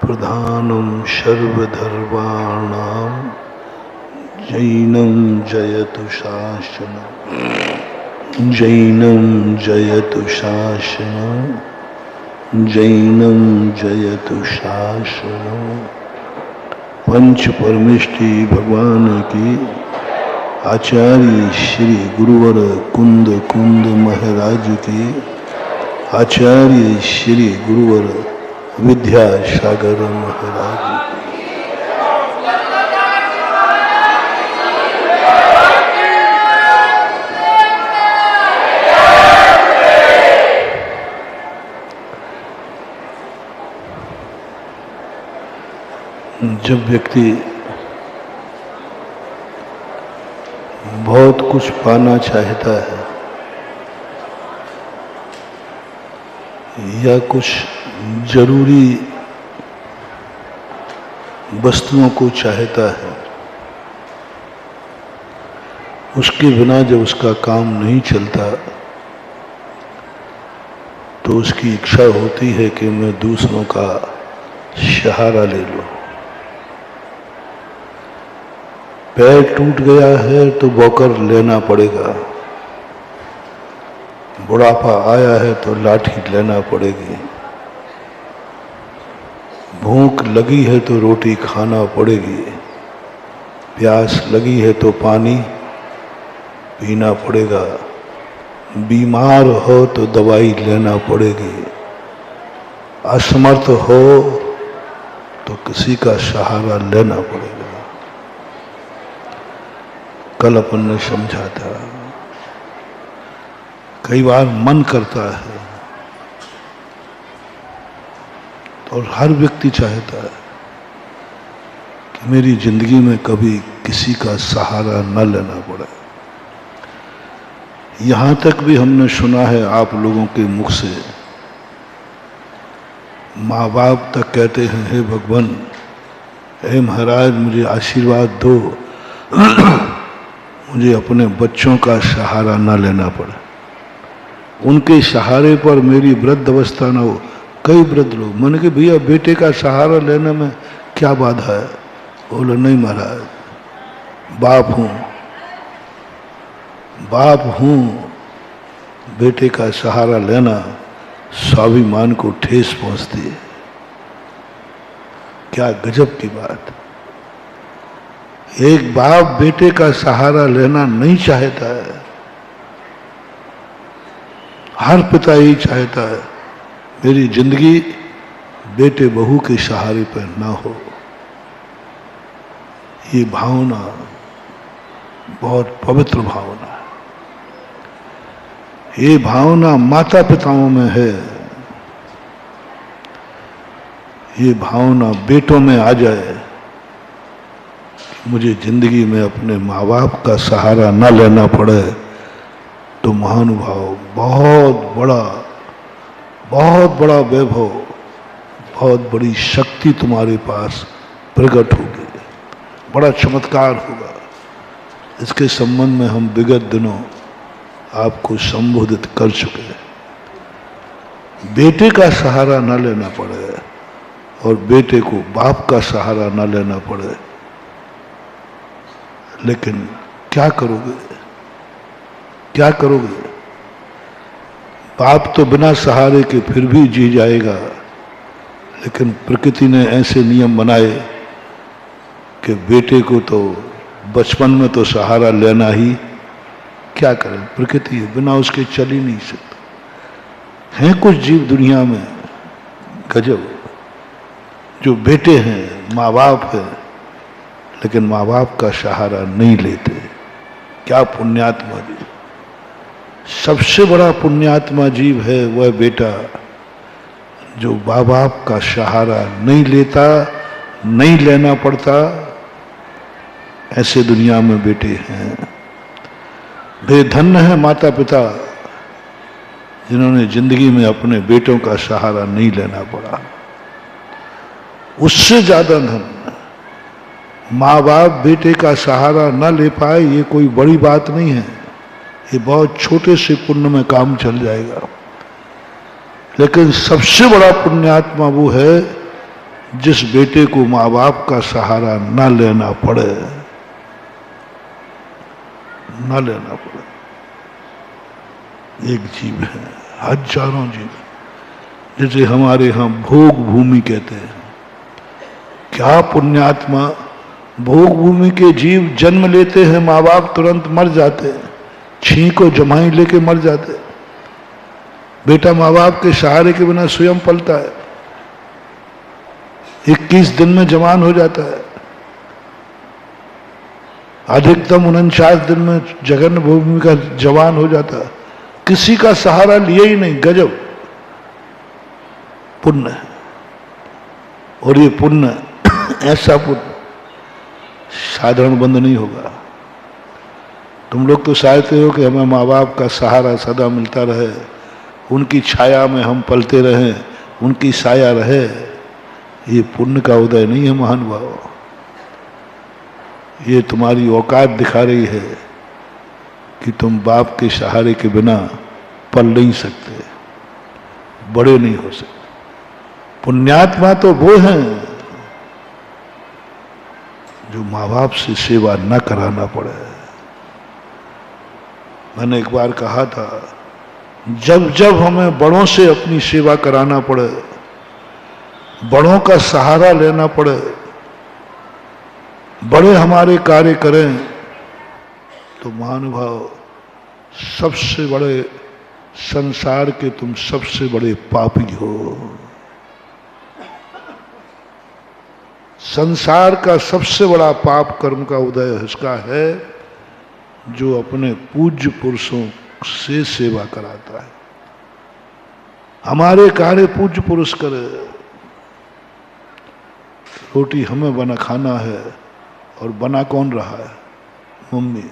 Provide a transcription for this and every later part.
प्रधानं सर्वधर्माणां जैनं जयतु शासनं जैनं जयतु शासनं जैनं जयतु शासनं। पंच परमेष्टि भगवान की आचार्य श्री गुरुवर कुंद कुंद महाराज की आचार्य श्री गुरुवर विद्यासागर महाराज जब व्यक्ति बहुत कुछ पाना चाहता है या कुछ जरूरी वस्तुओं को चाहता है, उसके बिना जब उसका काम नहीं चलता तो उसकी इच्छा होती है कि मैं दूसरों का सहारा ले लूं। पैर टूट गया है तो वॉकर लेना पड़ेगा, बुढ़ापा आया है तो लाठी लेना पड़ेगी, भूख लगी है तो रोटी खाना पड़ेगी, प्यास लगी है तो पानी पीना पड़ेगा, बीमार हो तो दवाई लेना पड़ेगी, असमर्थ हो तो किसी का सहारा लेना पड़ेगा। कल अपन ने समझा था, कई बार मन करता है और हर व्यक्ति चाहता है कि मेरी जिंदगी में कभी किसी का सहारा न लेना पड़े। यहां तक भी हमने सुना है आप लोगों के मुख से, माँ बाप तक कहते हैं, हे भगवान, हे महाराज, मुझे आशीर्वाद दो, मुझे अपने बच्चों का सहारा न लेना पड़े, उनके सहारे पर मेरी वृद्ध अवस्था न हो। कई वृद्ध लोग मैंने कि भैया बेटे का सहारा लेने में क्या बाधा है? बोलो नहीं महाराज, बाप हूं, बेटे का सहारा लेना स्वाभिमान को ठेस पहुंचती है। क्या गजब की बात। एक बाप बेटे का सहारा लेना नहीं चाहता है, हर पिता यही चाहता है मेरी जिंदगी बेटे बहू के सहारे पर ना हो। ये भावना बहुत पवित्र भावना है। ये भावना माता पिताओं में है, ये भावना बेटों में आ जाए, मुझे जिंदगी में अपने माँ बाप का सहारा न लेना पड़े, तो महानुभाव बहुत बड़ा वैभव, बहुत बड़ी शक्ति तुम्हारे पास प्रकट होगी, बड़ा चमत्कार होगा। इसके संबंध में हम विगत दिनों आपको संबोधित कर चुके हैं। बेटे का सहारा न लेना पड़े और बेटे को बाप का सहारा न लेना पड़े, लेकिन क्या करोगे? बाप तो बिना सहारे के फिर भी जी जाएगा, लेकिन प्रकृति ने ऐसे नियम बनाए कि बेटे को तो बचपन में तो सहारा लेना ही, क्या करें, प्रकृति है, बिना उसके चल ही नहीं सकता। हैं कुछ जीव दुनिया में गजब, जो बेटे हैं, माँ बाप हैं, लेकिन माँ बाप का सहारा नहीं लेते। क्या पुण्यात्मा जीव, सबसे बड़ा पुण्यात्मा जीव है वह बेटा जो माँ बाप का सहारा नहीं लेता, नहीं लेना पड़ता। ऐसे दुनिया में बेटे हैं। वे धन्य है माता पिता जिन्होंने जिंदगी में अपने बेटों का सहारा नहीं लेना पड़ा। उससे ज्यादा धन माँ बाप बेटे का सहारा न ले पाए, ये कोई बड़ी बात नहीं है, ये बहुत छोटे से पुण्य में काम चल जाएगा। लेकिन सबसे बड़ा पुण्यात्मा वो है जिस बेटे को माँ बाप का सहारा ना लेना पड़े, ना लेना पड़े। एक जीव है, हजारों जीव, जैसे हमारे यहां भोग भूमि कहते हैं। क्या पुण्यात्मा, भोग भूमि के जीव जन्म लेते हैं, माँ बाप तुरंत मर जाते हैं, छींक और जमाई लेके मर जाते हैं। बेटा माँ बाप के सहारे के बिना स्वयं पलता है, 21 दिन में जवान हो जाता है, अधिकतम 49 दिन में जगन भूमि का जवान हो जाता है, किसी का सहारा लिया ही नहीं। गजब पुण्य है। और ये पुण्य ऐसा पुण्य साधारण बंद नहीं होगा। तुम लोग तो चाहते हो कि हमें माँ बाप का सहारा सदा मिलता रहे, उनकी छाया में हम पलते रहें, उनकी साया रहे। ये पुण्य का उदय नहीं है महानुभाव। ये तुम्हारी औकात दिखा रही है कि तुम बाप के सहारे के बिना पल नहीं सकते, बड़े नहीं हो सकते। पुण्यात्मा तो वो हैं जो माँ बाप से सेवा न कराना पड़े। मैंने एक बार कहा था, जब जब हमें बड़ों से अपनी सेवा कराना पड़े, बड़ों का सहारा लेना पड़े, बड़े हमारे कार्य करें, तो महानुभाव सबसे बड़े संसार के तुम सबसे बड़े पापी हो। संसार का सबसे बड़ा पाप कर्म का उदय इसका है जो अपने पूज्य पुरुषों से सेवा कराता है। हमारे कार्य पूज्य पुरुष करे। रोटी हमें बना खाना है और बना कौन रहा है? मम्मी।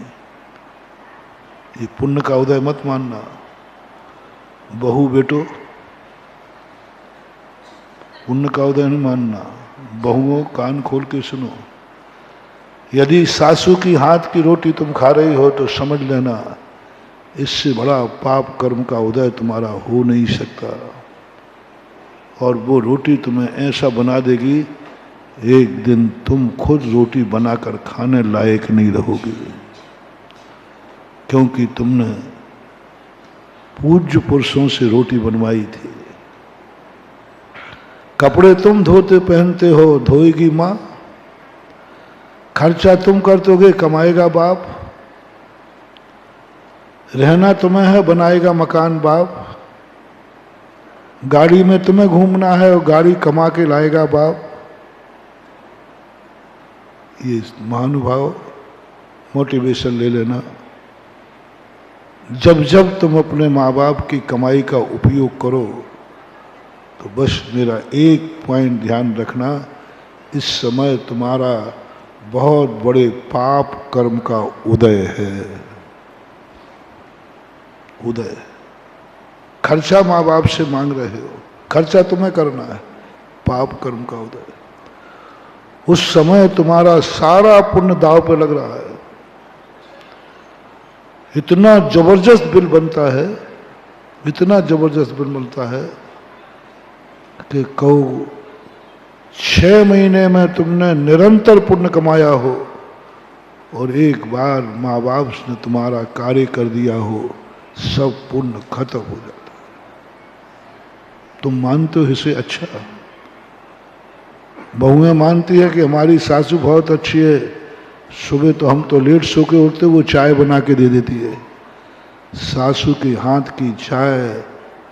ये पुण्य का उदय मत मानना। बहू बेटो, पुण्य का उदय नहीं मानना। बहुओं कान खोल के सुनो, यदि सासू की हाथ की रोटी तुम खा रही हो तो समझ लेना इससे बड़ा पाप कर्म का उदय तुम्हारा हो नहीं सकता। और वो रोटी तुम्हें ऐसा बना देगी, एक दिन तुम खुद रोटी बनाकर खाने लायक नहीं रहोगे, क्योंकि तुमने पूज्य पुरुषों से रोटी बनवाई थी। कपड़े तुम धोते पहनते हो, धोएगी माँ। खर्चा तुम कर दोगे, कमाएगा बाप। रहना तुम्हें है, बनाएगा मकान बाप। गाड़ी में तुम्हें घूमना है और गाड़ी कमा के लाएगा बाप। ये महानुभाव मोटिवेशन ले लेना। जब जब तुम अपने माँ बाप की कमाई का उपयोग करो तो बस मेरा एक पॉइंट ध्यान रखना, इस समय तुम्हारा बहुत बड़े पाप कर्म का उदय है। उदय। खर्चा माँ बाप से मांग रहे हो, खर्चा तुम्हें करना है, पाप कर्म का उदय। उस समय तुम्हारा सारा पुण्य दाव पे लग रहा है। इतना जबरदस्त बिल बनता है, इतना जबरदस्त बिल बनता है कि कहो 6 महीने में तुमने निरंतर पुण्य कमाया हो और एक बार माँ बाप ने तुम्हारा कार्य कर दिया हो, सब पुण्य खत्म हो जाता है। तुम मानते हो इसे अच्छा? बहुएं मानती है कि हमारी सासू बहुत अच्छी है, सुबह तो हम तो लेट सो के उठते, वो चाय बना के दे देती है। सासू के हाथ की चाय,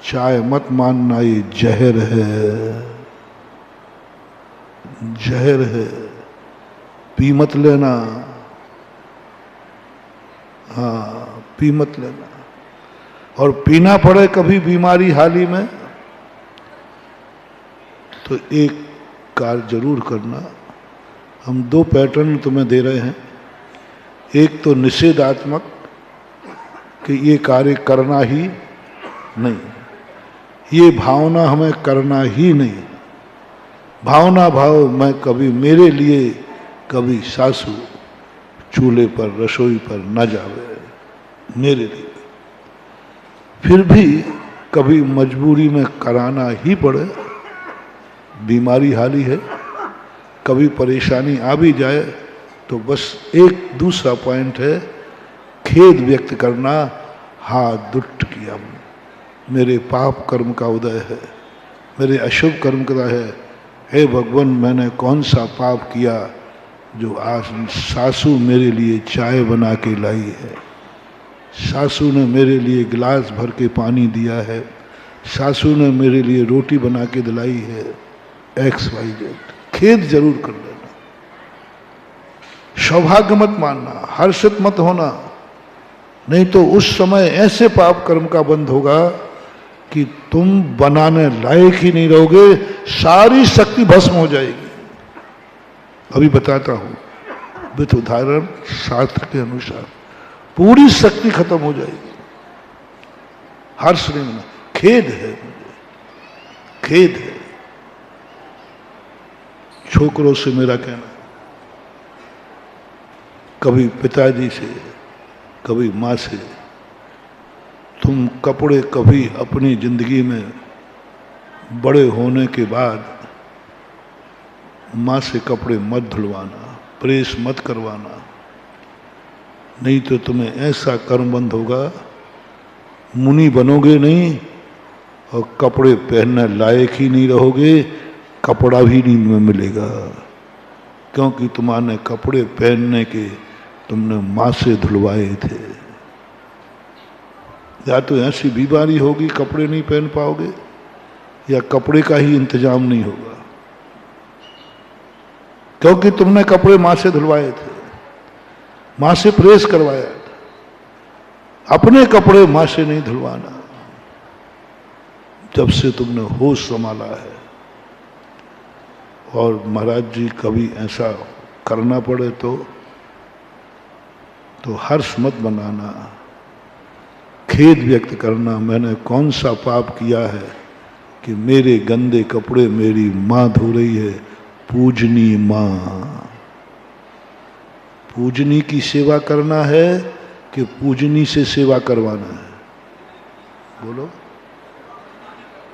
चाय मत मानना, ये जहर है, जहर है, पी मत लेना। हाँ, पी मत लेना। और पीना पड़े कभी बीमारी हाली में तो एक कार्य जरूर करना। हम 2 पैटर्न तुम्हें दे रहे हैं। एक तो निषेधात्मक कि ये कार्य करना ही नहीं, ये भावना हमें करना ही नहीं। भावना भाव मैं कभी मेरे लिए कभी सासू चूल्हे पर रसोई पर न जावे मेरे लिए, फिर भी कभी मजबूरी में कराना ही पड़े, बीमारी हाली है कभी परेशानी आ भी जाए तो बस एक दूसरा पॉइंट है, खेद व्यक्त करना, हाथ दुष्ट किया, मेरे पाप कर्म का उदय है, मेरे अशुभ कर्म का है। हे भगवान, मैंने कौन सा पाप किया जो आज सासू मेरे लिए चाय बना के लाई है, सासू ने मेरे लिए गिलास भर के पानी दिया है, सासू ने मेरे लिए रोटी बना के दिलाई है, XYZ। खेद जरूर कर लेना, सौभाग्य मत मानना, हर्षित मत होना, नहीं तो उस समय ऐसे पाप कर्म का बंध होगा कि तुम बनाने लायक ही नहीं रहोगे, सारी शक्ति भस्म हो जाएगी। अभी बताता हूं विथ उदाहरण, शास्त्र के अनुसार पूरी शक्ति खत्म हो जाएगी। हर्ष नहीं मना, खेद है मुझे, खेद है। छोकरों से मेरा कहना, कभी पिताजी से, कभी माँ से, तुम कपड़े कभी अपनी जिंदगी में बड़े होने के बाद माँ से कपड़े मत धुलवाना, प्रेस मत करवाना, नहीं तो तुम्हें ऐसा कर्मबंध होगा, मुनि बनोगे नहीं और कपड़े पहनने लायक ही नहीं रहोगे, कपड़ा भी नहीं मिलेगा, क्योंकि तुम्हारे कपड़े पहनने के तुमने माँ से धुलवाए थे। या तो ऐसी बीमारी होगी कपड़े नहीं पहन पाओगे, या कपड़े का ही इंतजाम नहीं होगा, क्योंकि तुमने कपड़े माँ से धुलवाए थे, माँ से प्रेस करवाया था। अपने कपड़े माँ से नहीं धुलवाना जब से तुमने होश संभाला है। और महाराज जी, कभी ऐसा करना पड़े तो हर्ष मत बनाना, खेद व्यक्त करना, मैंने कौन सा पाप किया है कि मेरे गंदे कपड़े मेरी माँ धो रही है। पूजनी माँ, पूजनी की सेवा करना है कि पूजनी से सेवा करवाना है? बोलो,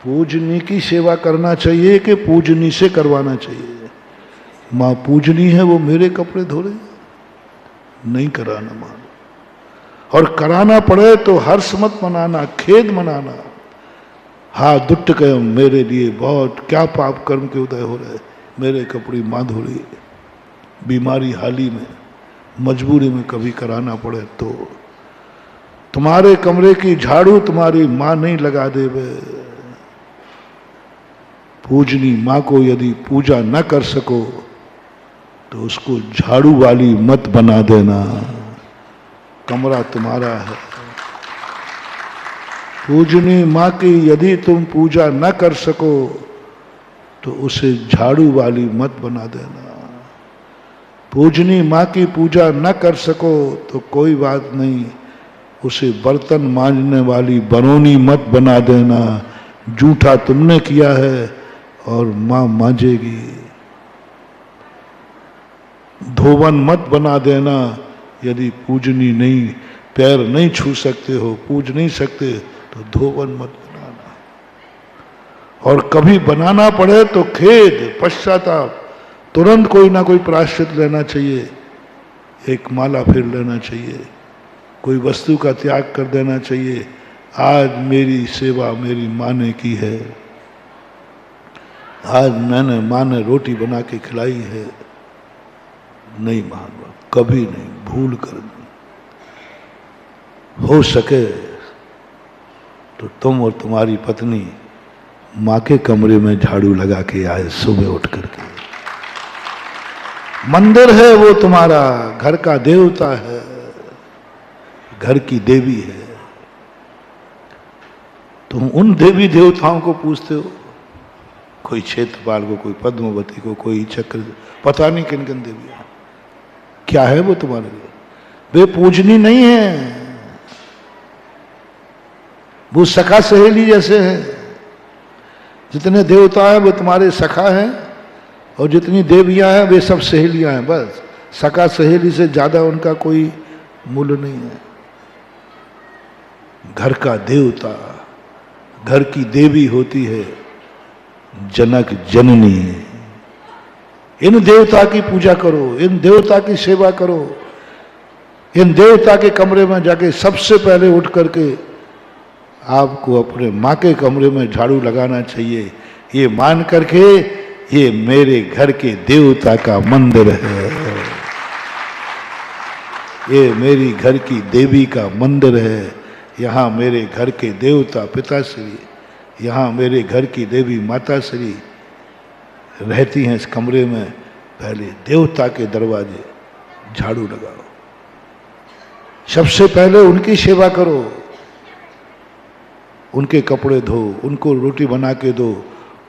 पूजनी की सेवा करना चाहिए कि पूजनी से करवाना चाहिए? माँ पूजनी है, वो मेरे कपड़े धो रही, नहीं कराना माँ। और कराना पड़े तो हर्ष मत मनाना, खेद मनाना। हाँ, दुष्ट कह, मेरे लिए बहुत क्या पाप कर्म के उदय हो रहे, मेरे कपड़े माँ धो रही, बीमारी हाली में, मजबूरी में कभी कराना पड़े तो तुम्हारे कमरे की झाड़ू तुम्हारी माँ नहीं लगा देवे। पूजनी माँ को यदि पूजा न कर सको तो उसको झाड़ू वाली मत बना देना, कमरा तुम्हारा है। पूजनी माँ की यदि तुम पूजा न कर सको तो उसे झाड़ू वाली मत बना देना। पूजनी माँ की पूजा न कर सको तो कोई बात नहीं, उसे बर्तन मांजने वाली बनोनी मत बना देना। जूठा तुमने किया है और माँ मांजेगी। धोवन मत बना देना, यदि पूजनी नहीं, पैर नहीं छू सकते हो, पूज नहीं सकते तो धोवन मत बनाना। और कभी बनाना पड़े तो खेद, पश्चाताप, तुरंत कोई ना कोई प्रायश्चित लेना चाहिए, एक माला फेर लेना चाहिए, कोई वस्तु का त्याग कर देना चाहिए। आज मेरी सेवा मेरी माँ ने की है, आज मैंने माँ ने रोटी बना के खिलाई है, नहीं मानवा, कभी नहीं, भूल कर नहीं। हो सके तो तुम और तुम्हारी पत्नी माँ के कमरे में झाड़ू लगा के आए सुबह उठ करके। मंदिर है वो तुम्हारा, घर का देवता है, घर की देवी है। तुम उन देवी देवताओं को पूछते हो, कोई क्षेत्रपाल को, कोई पद्मावती को, कोई चक्र, पता नहीं किन किन देवियां, क्या है वो तुम्हारे लिए? वे पूजनी नहीं है, वो सखा सहेली जैसे है। जितने देवता हैं वो तुम्हारे सखा हैं, और जितनी देवियां हैं वे सब सहेलियां हैं। बस सखा सहेली से ज्यादा उनका कोई मूल्य नहीं है। घर का देवता, घर की देवी होती है जनक जननी। इन देवता की पूजा करो, इन देवता की सेवा करो, इन देवता के कमरे में जाके सबसे पहले उठ करके आपको अपने माँ के कमरे में झाड़ू लगाना चाहिए, ये मान करके ये मेरे घर के देवता का मंदिर है, ये मेरी घर की देवी का मंदिर है, यहाँ मेरे घर के देवता पिताश्री, यहाँ मेरे घर की देवी माताश्री रहती हैं इस कमरे में। पहले देवता के दरवाजे झाड़ू लगाओ, सबसे पहले उनकी सेवा करो, उनके कपड़े धो, उनको रोटी बना के दो,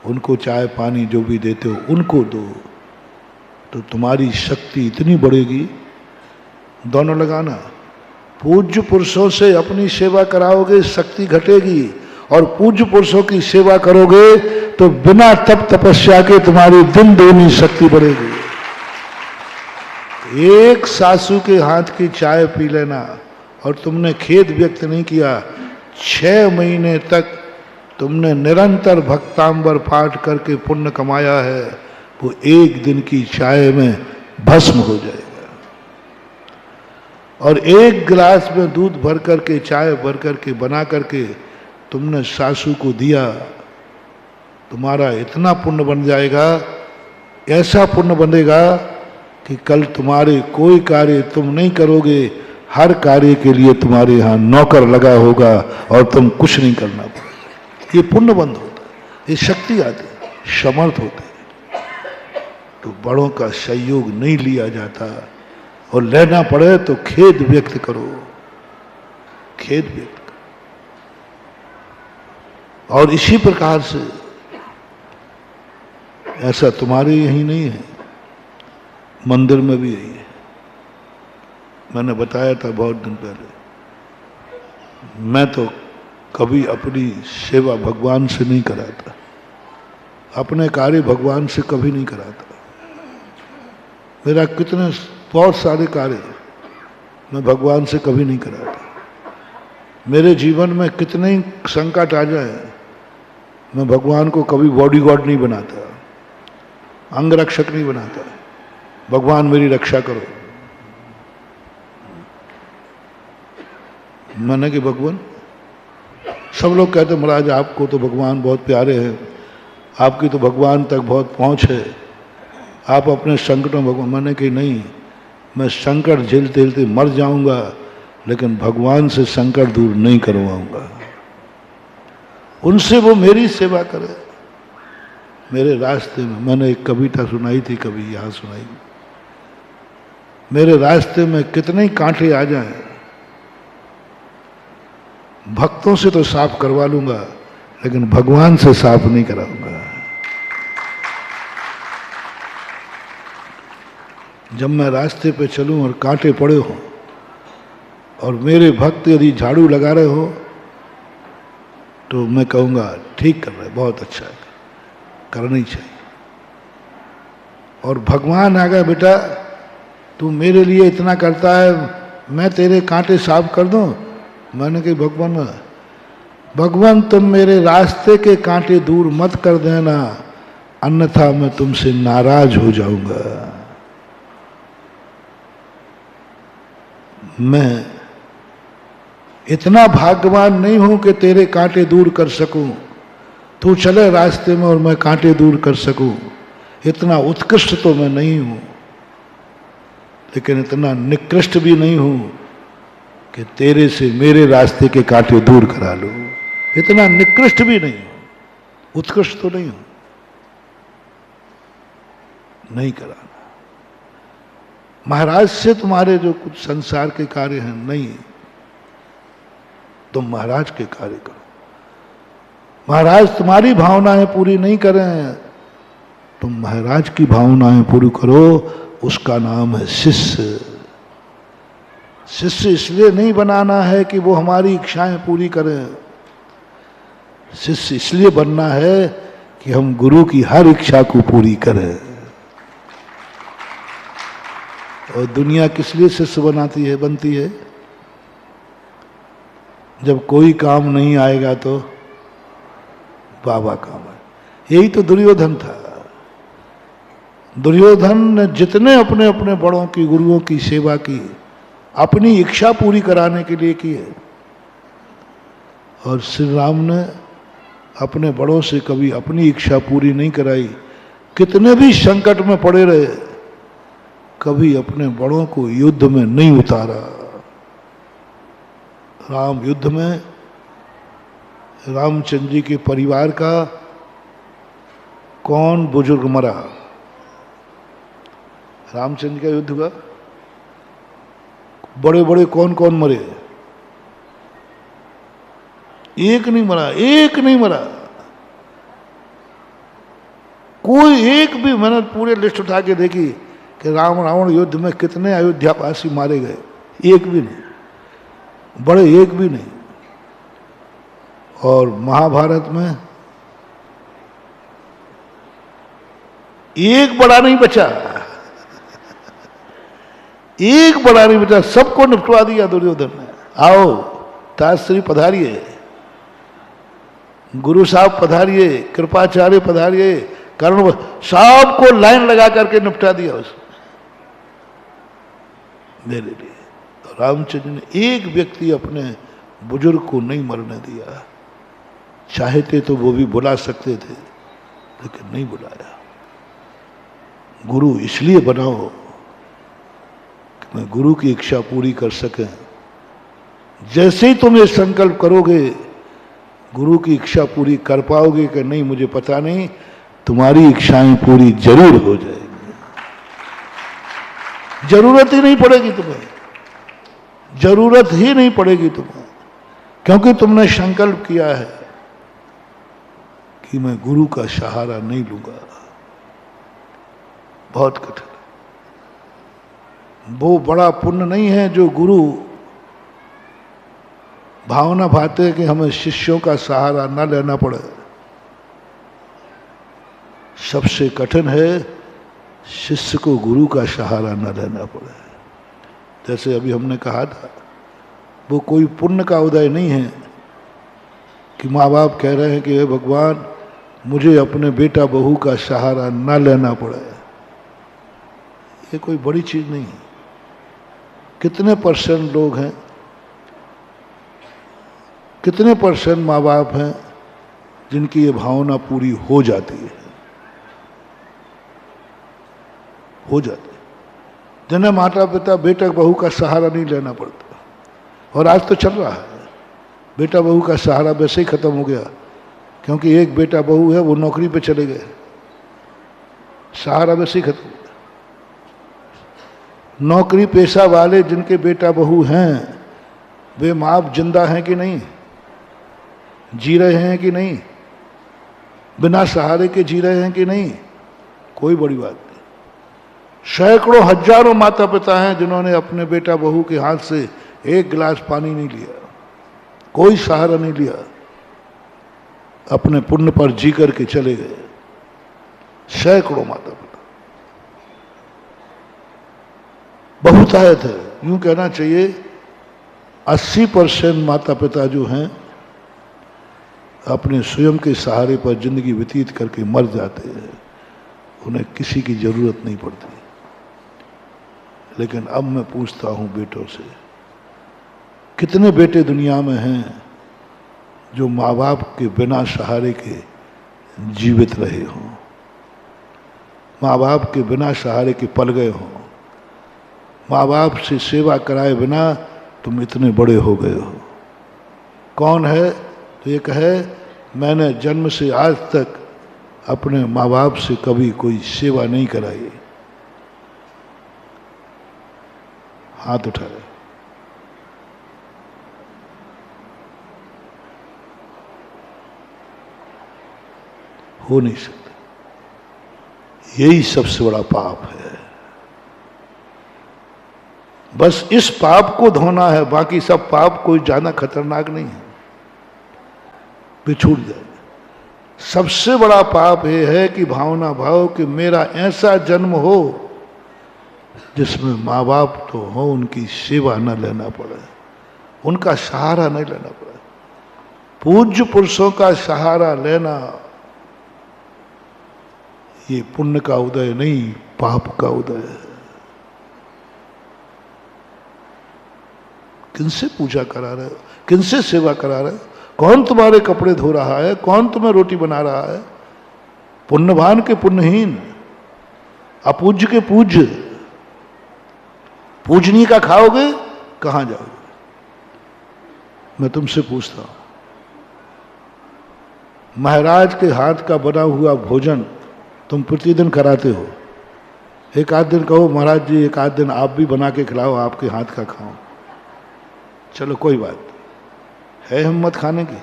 उनको चाय पानी जो भी देते हो उनको दो, तो तुम्हारी शक्ति इतनी बढ़ेगी। दोनों लगाना, पूज्य पुरुषों से अपनी सेवा कराओगे शक्ति घटेगी, और पूज्य पुरुषों की सेवा करोगे तो बिना तप तपस्या के तुम्हारी दिन दूनी शक्ति बढ़ेगी। एक सासू के हाथ की चाय पी लेना और तुमने खेद व्यक्त नहीं किया, 6 महीने तक तुमने निरंतर भक्तांबर पाठ करके पुण्य कमाया है, वो एक दिन की चाय में भस्म हो जाएगा। और एक गिलास में दूध भर करके, चाय भर करके बना करके तुमने सासू को दिया, तुम्हारा इतना पुण्य बन जाएगा, ऐसा पुण्य बनेगा कि कल तुम्हारे कोई कार्य तुम नहीं करोगे, हर कार्य के लिए तुम्हारे यहाँ नौकर लगा होगा और तुम कुछ नहीं करना पड़ेगा। ये पुण्य बंद होता है, ये शक्ति आती है, समर्थ होते हैं। तो बड़ों का सहयोग नहीं लिया जाता, और लेना पड़े तो खेद व्यक्त करो, खेद व्यक्त करो। और इसी प्रकार से ऐसा तुम्हारे यहीं नहीं है, मंदिर में भी यही है। मैंने बताया था बहुत दिन पहले, मैं तो कभी अपनी सेवा भगवान से नहीं कराता, अपने कार्य भगवान से कभी नहीं कराता। मेरा कितने बहुत सारे कार्य मैं भगवान से कभी नहीं कराता। मेरे जीवन में कितने ही संकट आ जाए, मैं भगवान को कभी बॉडीगार्ड नहीं बनाता, अंगरक्षक नहीं बनाता, भगवान मेरी रक्षा करो। मैंने कि भगवान, सब लोग कहते महाराज आपको तो भगवान बहुत प्यारे हैं, आपकी तो भगवान तक बहुत पहुंच है, आप अपने संकटों भगवान। मैंने कि नहीं, मैं संकट झेलते झेलते मर जाऊंगा, लेकिन भगवान से संकट दूर नहीं करवाऊंगा। उनसे वो मेरी सेवा करे मेरे रास्ते में। मैंने एक कविता सुनाई थी, कभी यहाँ सुनाई, मेरे रास्ते में कितने कांटे आ जाएं, भक्तों से तो साफ करवा लूंगा, लेकिन भगवान से साफ नहीं कराऊंगा। जब मैं रास्ते पे चलूं और कांटे पड़े हों और मेरे भक्त यदि झाड़ू लगा रहे हो तो मैं कहूँगा ठीक कर रहे, बहुत अच्छा है, करना ही चाहिए। और भगवान आ गया, बेटा तू मेरे लिए इतना करता है, मैं तेरे कांटे साफ कर दूं। मैंने कहा भगवान तुम मेरे रास्ते के कांटे दूर मत कर देना, अन्यथा मैं तुमसे नाराज हो जाऊंगा। मैं इतना भाग्यवान नहीं हूं कि तेरे कांटे दूर कर सकूं, तू चले रास्ते में और मैं कांटे दूर कर सकूं, इतना उत्कृष्ट तो मैं नहीं हूं, लेकिन इतना निकृष्ट भी नहीं हूं कि तेरे से मेरे रास्ते के कांटे दूर करा लूं। इतना निकृष्ट भी नहीं हूं, उत्कृष्ट तो नहीं हूं, नहीं कराना। महाराज से तुम्हारे जो कुछ संसार के कार्य हैं, नहीं, तुम महाराज के कार्य करो। महाराज तुम्हारी भावनाएं पूरी नहीं कर रहे हैं, तुम महाराज की भावनाएं पूरी करो, उसका नाम है शिष्य। शिष्य इसलिए नहीं बनाना है कि वो हमारी इच्छाएं पूरी करें, शिष्य इसलिए बनना है कि हम गुरु की हर इच्छा को पूरी करें। और दुनिया किस लिए शिष्य बनती है? जब कोई काम नहीं आएगा तो बाबा काम है। यही तो दुर्योधन था। दुर्योधन ने जितने अपने अपने बड़ों की, गुरुओं की सेवा की, अपनी इच्छा पूरी कराने के लिए की है, और श्री राम ने अपने बड़ों से कभी अपनी इच्छा पूरी नहीं कराई। कितने भी संकट में पड़े रहे, कभी अपने बड़ों को युद्ध में नहीं उतारा। राम युद्ध में रामचंद्र जी के परिवार का कौन बुजुर्ग मरा? रामचंद्र का युद्ध हुआ, बड़े बड़े कौन कौन मरे? एक नहीं मरा, एक नहीं मरा। कोई एक भी, मैंने पूरे लिस्ट उठा के देखी कि राम रावण युद्ध में कितने अयोध्यावासी मारे गए, एक भी नहीं, बड़े एक भी नहीं। और महाभारत में एक बड़ा नहीं बचा, एक बड़ा नहीं बचा, सबको निपटवा दिया दुर्योधन ने। आओ ताश्री पधारिए, गुरु साहब पधारिए, कृपाचार्य पधारिए, कर्ण, सबको लाइन लगा करके निपटा दिया उसने मेरे लिए। तो रामचंद्र ने एक व्यक्ति अपने बुजुर्ग को नहीं मरने दिया। चाहते तो वो भी बुला सकते थे, लेकिन नहीं बुलाया। गुरु इसलिए बनाओ कि मैं गुरु की इच्छा पूरी कर सकें। जैसे ही तुम ये संकल्प करोगे, गुरु की इच्छा पूरी कर पाओगे कि नहीं मुझे पता नहीं, तुम्हारी इच्छाएं पूरी जरूर हो जाएगी। जरूरत ही नहीं पड़ेगी तुम्हें, जरूरत ही नहीं पड़ेगी तुम्हें, क्योंकि तुमने संकल्प किया है कि मैं गुरु का सहारा नहीं लूंगा। बहुत कठिन है। वो बड़ा पुण्य नहीं है जो गुरु भावना भाते कि हमें शिष्यों का सहारा न लेना पड़े। सबसे कठिन है शिष्य को गुरु का सहारा न लेना पड़े। जैसे अभी हमने कहा था, वो कोई पुण्य का उदय नहीं है कि माँ बाप कह रहे हैं कि हे भगवान मुझे अपने बेटा बहू का सहारा न लेना पड़े। ये कोई बड़ी चीज नहीं है। कितने परसेंट लोग हैं, कितने परसेंट माँ बाप हैं जिनकी ये भावना पूरी हो जाती है, हो जाती है, जिन्हें माता पिता बेटा बहू का सहारा नहीं लेना पड़ता। और आज तो चल रहा है, बेटा बहू का सहारा वैसे ही खत्म हो गया, क्योंकि एक बेटा बहू है वो नौकरी पे चले गए, सहारा वैसे ही खत्म हो गया। नौकरी पेशा वाले जिनके बेटा बहू हैं, वे माँ बाप जिंदा हैं कि नहीं, जी रहे हैं कि नहीं, बिना सहारे के जी रहे हैं कि नहीं, कोई बड़ी बात नहीं। सैकड़ों हजारों माता पिता हैं जिन्होंने अपने बेटा बहू के हाथ से एक गिलास पानी नहीं लिया, कोई सहारा नहीं लिया, अपने पुण्य पर जी करके चले गए। सैकड़ों माता पिता, बहुतायत है, यूं कहना चाहिए 80% माता पिता जो हैं अपने स्वयं के सहारे पर जिंदगी व्यतीत करके मर जाते हैं, उन्हें किसी की जरूरत नहीं पड़ती। लेकिन अब मैं पूछता हूं बेटों से, कितने बेटे दुनिया में हैं जो माँ बाप के बिना सहारे के जीवित रहे हों, माँ बाप के बिना सहारे के पल गए हों, माँ बाप से सेवा कराए बिना तुम इतने बड़े हो गए हो। कौन है? तो एक है, मैंने जन्म से आज तक अपने माँ बाप से कभी कोई सेवा नहीं कराई। हाथ उठाए। हो नहीं सकता। यही सबसे बड़ा पाप है। बस इस पाप को धोना है, बाकी सब पाप कोई ज्यादा खतरनाक नहीं है, बिछुड़ जाए। सबसे बड़ा पाप यह है कि भावना भाव कि मेरा ऐसा जन्म हो जिसमें माँ बाप तो हो, उनकी सेवा न लेना पड़े, उनका सहारा नहीं लेना पड़े। पूज्य पुरुषों का सहारा लेना ये पुण्य का उदय नहीं, पाप का उदय है। किनसे पूजा करा रहे हो, किनसे सेवा करा रहे हो? कौन तुम्हारे कपड़े धो रहा है, कौन तुम्हें रोटी बना रहा है? पुण्यवान के पुण्यहीन, अपूज्य के पूज्य। पूजनी का खाओगे, कहां जाओगे? मैं तुमसे पूछता हूं, महाराज के हाथ का बना हुआ भोजन तुम प्रतिदिन कराते हो। एक आध दिन कहो महाराज जी एक आध दिन आप भी बना के खिलाओ, आपके हाथ का खाओ, चलो कोई बात है हिम्मत खाने की।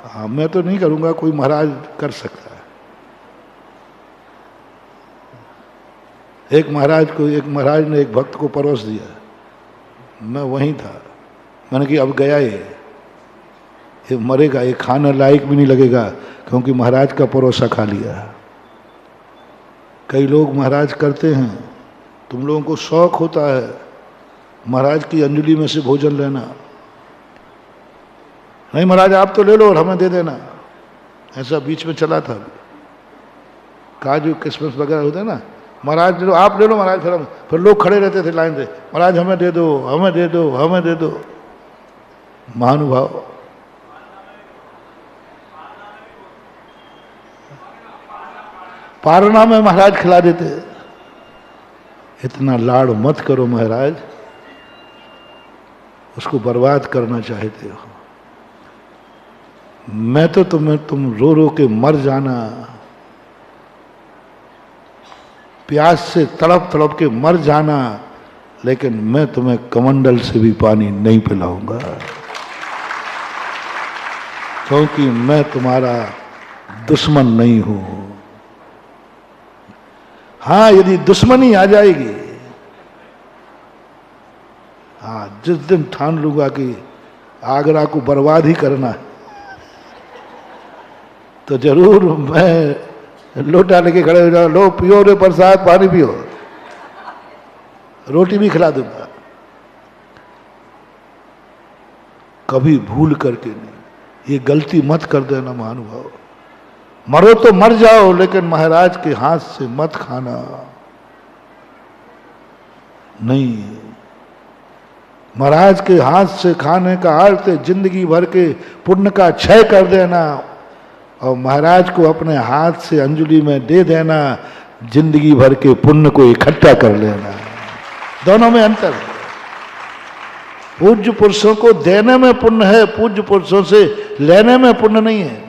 हाँ मैं तो नहीं करूंगा, कोई महाराज कर सकता है। एक महाराज ने एक भक्त को परोस दिया, मैं वहीं था, मैंने कि अब गया ये मरेगा, ये खाने लायक भी नहीं लगेगा, क्योंकि महाराज का परोसा खा लिया। कई लोग महाराज करते हैं, तुम लोगों को शौक होता है महाराज की अंजलि में से भोजन लेना। नहीं महाराज आप तो ले लो और हमें दे देना, ऐसा बीच में चला था। काजू किशमिश वगैरह होता है ना, महाराज ले लो, आप ले लो महाराज, फिर लोग खड़े रहते थे लाइन से, महाराज हमें दे दो, हमें दे दो, हमें दे दो। महानुभाव, पारना में महाराज खिला देते। इतना लाड़ मत करो महाराज, उसको बर्बाद करना चाहते हो। मैं तो तुम रो रो के मर जाना, प्यास से तड़प तड़प के मर जाना, लेकिन मैं तुम्हें कमंडल से भी पानी नहीं पिलाऊंगा, क्योंकि मैं तुम्हारा दुश्मन नहीं हूं। हाँ यदि दुश्मनी आ जाएगी, हाँ जिस दिन ठान लूंगा कि आगरा को बर्बाद ही करना है, तो जरूर मैं लोटा लेके खड़े हो जाऊं, लो पियो रे प्रसाद, पानी पियो, रोटी भी खिला दूंगा। कभी भूल करके नहीं, ये गलती मत कर देना महानुभाव। मरो तो मर जाओ, लेकिन महाराज के हाथ से मत खाना। नहीं, महाराज के हाथ से खाने का अर्थ जिंदगी भर के पुण्य का क्षय कर देना, और महाराज को अपने हाथ से अंजलि में दे देना, जिंदगी भर के पुण्य को इकट्ठा कर लेना। दोनों में अंतर है। पूज्य पुरुषों को देने में पुण्य है, पूज्य पुरुषों से लेने में पुण्य नहीं है।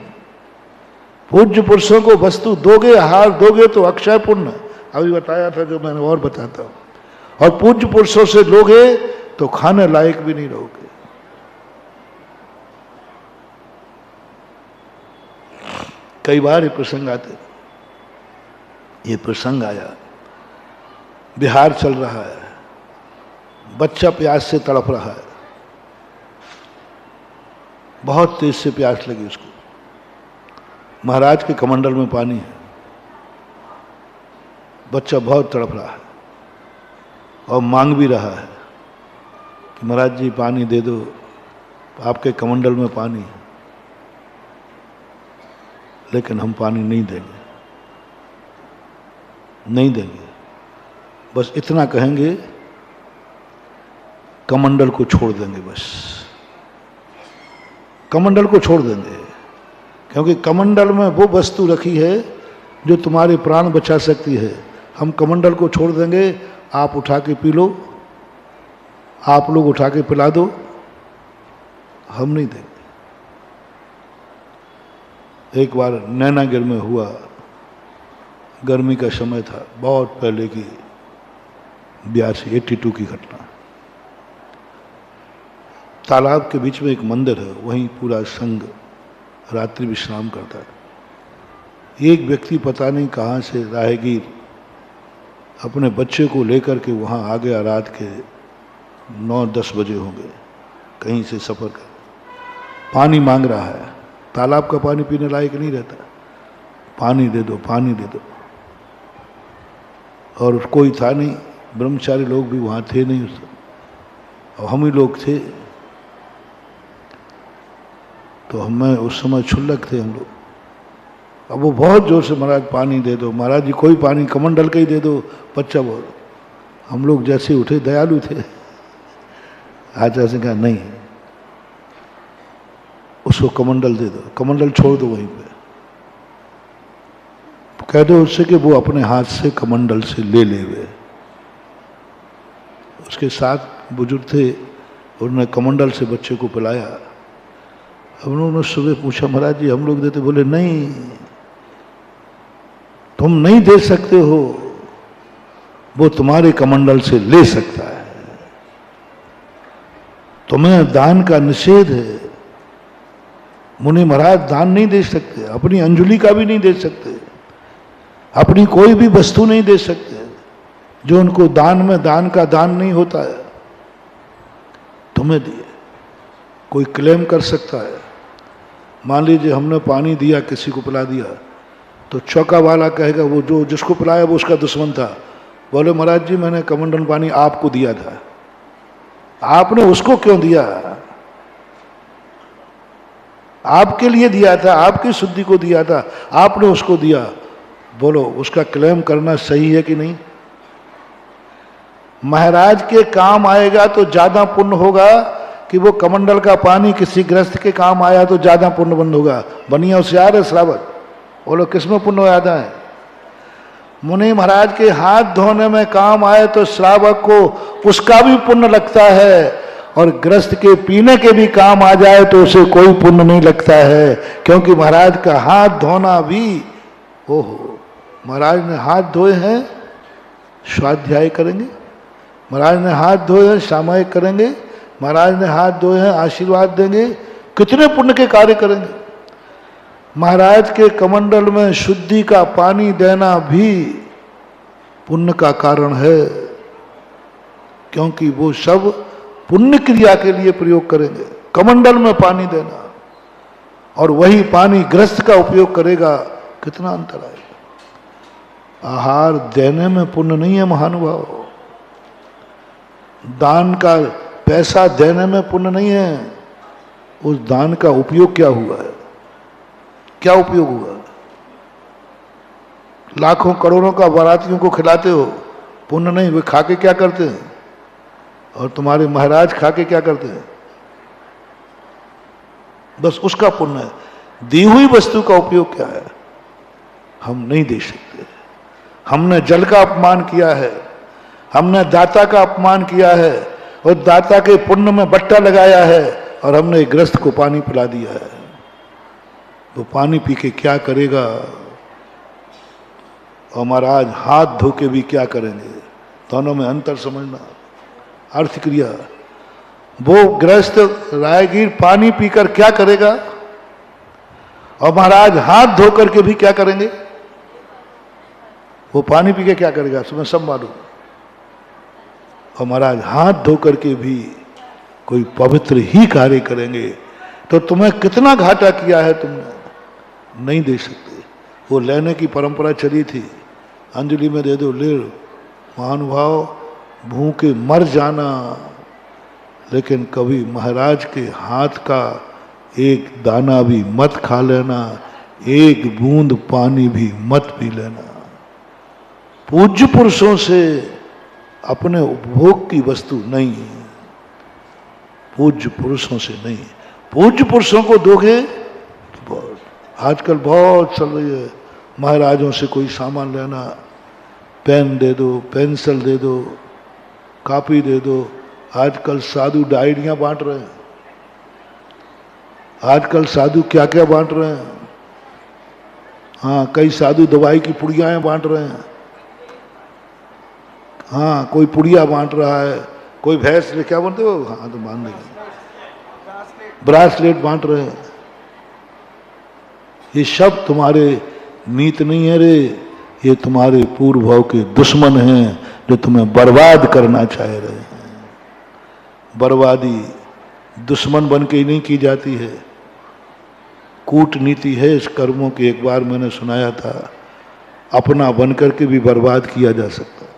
पूज्य पुरुषों को वस्तु दोगे, हार दोगे तो अक्षय पुण्य, अभी बताया था जो मैंने और बताता हूं। और पूज्य पुरुषों से लोगे तो खाने लायक भी नहीं रहोगे। कई बार ये प्रसंग आते, ये प्रसंग आया, बिहार चल रहा है, बच्चा प्यास से तड़प रहा है, बहुत तेज से प्यास लगी उसको। महाराज के कमंडल में पानी है, बच्चा बहुत तड़प रहा है और मांग भी रहा है कि महाराज जी पानी दे दो, आपके कमंडल में पानी है, लेकिन हम पानी नहीं देंगे, नहीं देंगे। बस इतना कहेंगे, कमंडल को छोड़ देंगे, बस कमंडल को छोड़ देंगे, क्योंकि कमंडल में वो वस्तु रखी है जो तुम्हारे प्राण बचा सकती है। हम कमंडल को छोड़ देंगे, आप उठा के पी लो, आप लोग उठा के पिला दो, हम नहीं देंगे। एक बार नैनागिर में हुआ, गर्मी का समय था, बहुत पहले की 82 की घटना। तालाब के बीच में एक मंदिर है, वहीं पूरा संघ रात्रि विश्राम करता है। एक व्यक्ति पता नहीं कहाँ से राहगीर अपने बच्चे को लेकर के वहाँ आ गया, रात के 9-10 बजे होंगे, कहीं से सफ़र कर, पानी मांग रहा है। तालाब का पानी पीने लायक नहीं रहता, पानी दे दो, पानी दे दो। और कोई था नहीं, ब्रह्मचारी लोग भी वहाँ थे नहीं उस समय, और हम ही लोग थे। तो हमें उस समय क्षुल्लक थे हम लोग, अब वो बहुत जोर से महाराज पानी दे दो, महाराज जी कोई पानी कमंडल का ही दे दो। बच्चा बोल, हम लोग जैसे उठे दयालु थे, आचार्य से कहा नहीं, उसको कमंडल दे दो, कमंडल छोड़ दो वहीं पे, कह दो उससे कि वो अपने हाथ से कमंडल से ले ले वे। उसके साथ बुजुर्ग थे, उन्होंने कमंडल से बच्चे को पिलाया। अब उन्होंने सुबह पूछा महाराज जी हम लोग देते? बोले नहीं, तुम नहीं दे सकते हो, वो तुम्हारे कमंडल से ले सकता है। तुम्हें दान का निषेध है। मुनि महाराज दान नहीं दे सकते, अपनी अंजलि का भी नहीं दे सकते, अपनी कोई भी वस्तु नहीं दे सकते जो उनको दान में दान का दान नहीं होता है। तुम्हें दिए, कोई क्लेम कर सकता है। मान लीजिए हमने पानी दिया, किसी को पिला दिया, तो चौका वाला कहेगा वो जो जिसको पिलाया वो उसका दुश्मन था। बोले महाराज जी मैंने कमंडल पानी आपको दिया था, आपने उसको क्यों दिया? आपके लिए दिया था, आपकी शुद्धि को दिया था, आपने उसको दिया। बोलो उसका क्लेम करना सही है कि नहीं? महाराज के काम आएगा तो ज्यादा पुण्य होगा कि वो कमंडल का पानी किसी गृहस्थ के काम आया तो ज्यादा पुण्य बंद होगा? बनिया होशियार है श्रावक, बोलो किसमें पुण्य ज्यादा है? मुनि महाराज के हाथ धोने में काम आए तो श्रावक को उसका भी पुण्य लगता है, और गृहस्थ के पीने के भी काम आ जाए तो उसे कोई पुण्य नहीं लगता है, क्योंकि महाराज का हाथ धोना भी, ओहो महाराज ने हाथ धोए हैं स्वाध्याय करेंगे, महाराज ने हाथ धोए हैं सामायिक करेंगे, महाराज ने हाथ धोए हैं आशीर्वाद देंगे, कितने पुण्य के कार्य करेंगे। महाराज के कमंडल में शुद्धि का पानी देना भी पुण्य का कारण है, क्योंकि वो सब पुण्य क्रिया के लिए प्रयोग करेंगे। कमंडल में पानी देना और वही पानी गृहस्थ का उपयोग करेगा, कितना अंतर आएगा। आहार देने में पुण्य नहीं है महानुभाव, दान का पैसा देने में पुण्य नहीं है, उस दान का उपयोग क्या हुआ है, क्या उपयोग हुआ? लाखों करोड़ों का बारातियों को खिलाते हो, पुण्य नहीं, वे खा के क्या करते हैं? और तुम्हारे महाराज खा के क्या करते हैं? बस उसका पुण्य है। दी हुई वस्तु का उपयोग क्या है? हम नहीं दे सकते। हमने जल का अपमान किया है, हमने दाता का अपमान किया है, और दाता के पुण्य में बट्टा लगाया है, और हमने गृहस्थ को पानी पिला दिया है। वो पानी पी के क्या करेगा? और महाराज हाथ धो के भी क्या करेंगे? दोनों में अंतर समझना। अर्थ क्रिया, वो गृहस्थ रायगीर पानी पीकर क्या करेगा, और महाराज हाथ धो करके भी क्या करेंगे? वो पानी पी के क्या करेगा तुम्हें सब मालूम, और महाराज हाथ धो करके भी कोई पवित्र ही कार्य करेंगे। तो तुम्हें कितना घाटा किया है तुमने, नहीं दे सकते। वो लेने की परंपरा चली थी, अंजलि में दे दो, ले महानुभाव भूखे मर जाना, लेकिन कभी महाराज के हाथ का एक दाना भी मत खा लेना, एक बूंद पानी भी मत पी लेना। पूज्य पुरुषों से अपने उपभोग की वस्तु नहीं, पूज्य पुरुषों से नहीं। पूज्य पुरुषों को दोगे, आजकल बहुत चल रही है, महाराजों से कोई सामान लेना, पेन दे दो, पेंसिल दे दो, कॉपी दे दो। आजकल साधु डायरियां बांट रहे हैं, आजकल साधु क्या क्या बांट रहे हैं। हाँ, कई साधु दवाई की पुड़ियाएं बांट रहे हैं। हाँ, कोई पुड़िया बांट रहा है, कोई भैंस ले क्या बोलते हो, हाँ तो बांध देंगे, ब्रासलेट बांट रहे हैं। ये सब तुम्हारे मीत नहीं है रे, ये तुम्हारे पूर्व भाव के दुश्मन हैं जो तुम्हें बर्बाद करना चाह रहे हैं। बर्बादी दुश्मन बन के ही नहीं की जाती है, कूटनीति है इस कर्मों की। एक बार मैंने सुनाया था, अपना बन करके भी बर्बाद किया जा सकता है,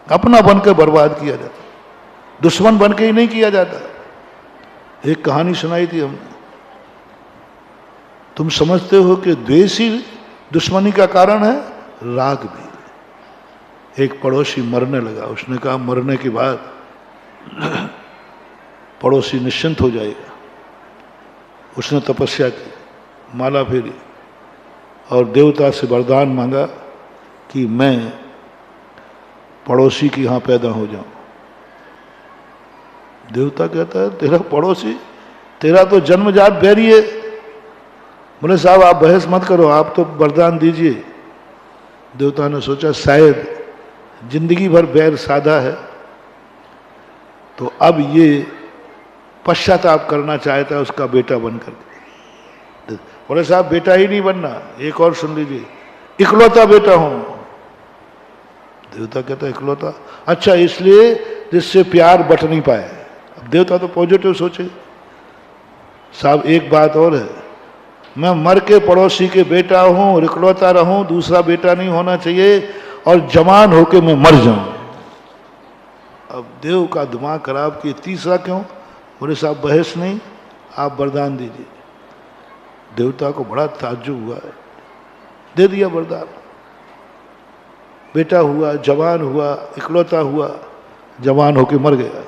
अपना बनकर बर्बाद किया जाता, दुश्मन बन के ही नहीं किया जाता। एक कहानी सुनाई थी हमने, तुम समझते हो कि द्वेष ही दुश्मनी का कारण है? राग भी। एक पड़ोसी मरने लगा, उसने कहा मरने के बाद पड़ोसी निश्चिंत हो जाएगा। उसने तपस्या की, माला फेरी और देवता से वरदान मांगा कि मैं पड़ोसी के यहाँ पैदा हो जाऊं। देवता कहता है तेरा पड़ोसी, तेरा तो जन्मजात बैरी है। बोले साहब आप बहस मत करो, आप तो वरदान दीजिए। देवता ने सोचा शायद जिंदगी भर बैर साधा है, तो अब ये पश्चाताप करना चाहता है उसका बेटा बनकर। बोले साहब बेटा ही नहीं बनना, एक और सुन लीजिए, इकलौता बेटा हूं। देवता कहता है इकलौता, अच्छा इसलिए जिससे प्यार बट नहीं पाए। अब देवता तो पॉजिटिव सोचे। साहब एक बात और है, मैं मर के पड़ोसी के बेटा हूं और इकलौता रहूं, दूसरा बेटा नहीं होना चाहिए, और जवान होके मैं मर जाऊं। अब देव का दिमाग खराब कि तीसरा क्यों? बोले साहब बहस नहीं, आप वरदान दीजिए। देवता को बड़ा ताज्जुब हुआ है, दे दिया वरदान। बेटा हुआ, जवान हुआ, इकलौता हुआ, जवान होके मर गया।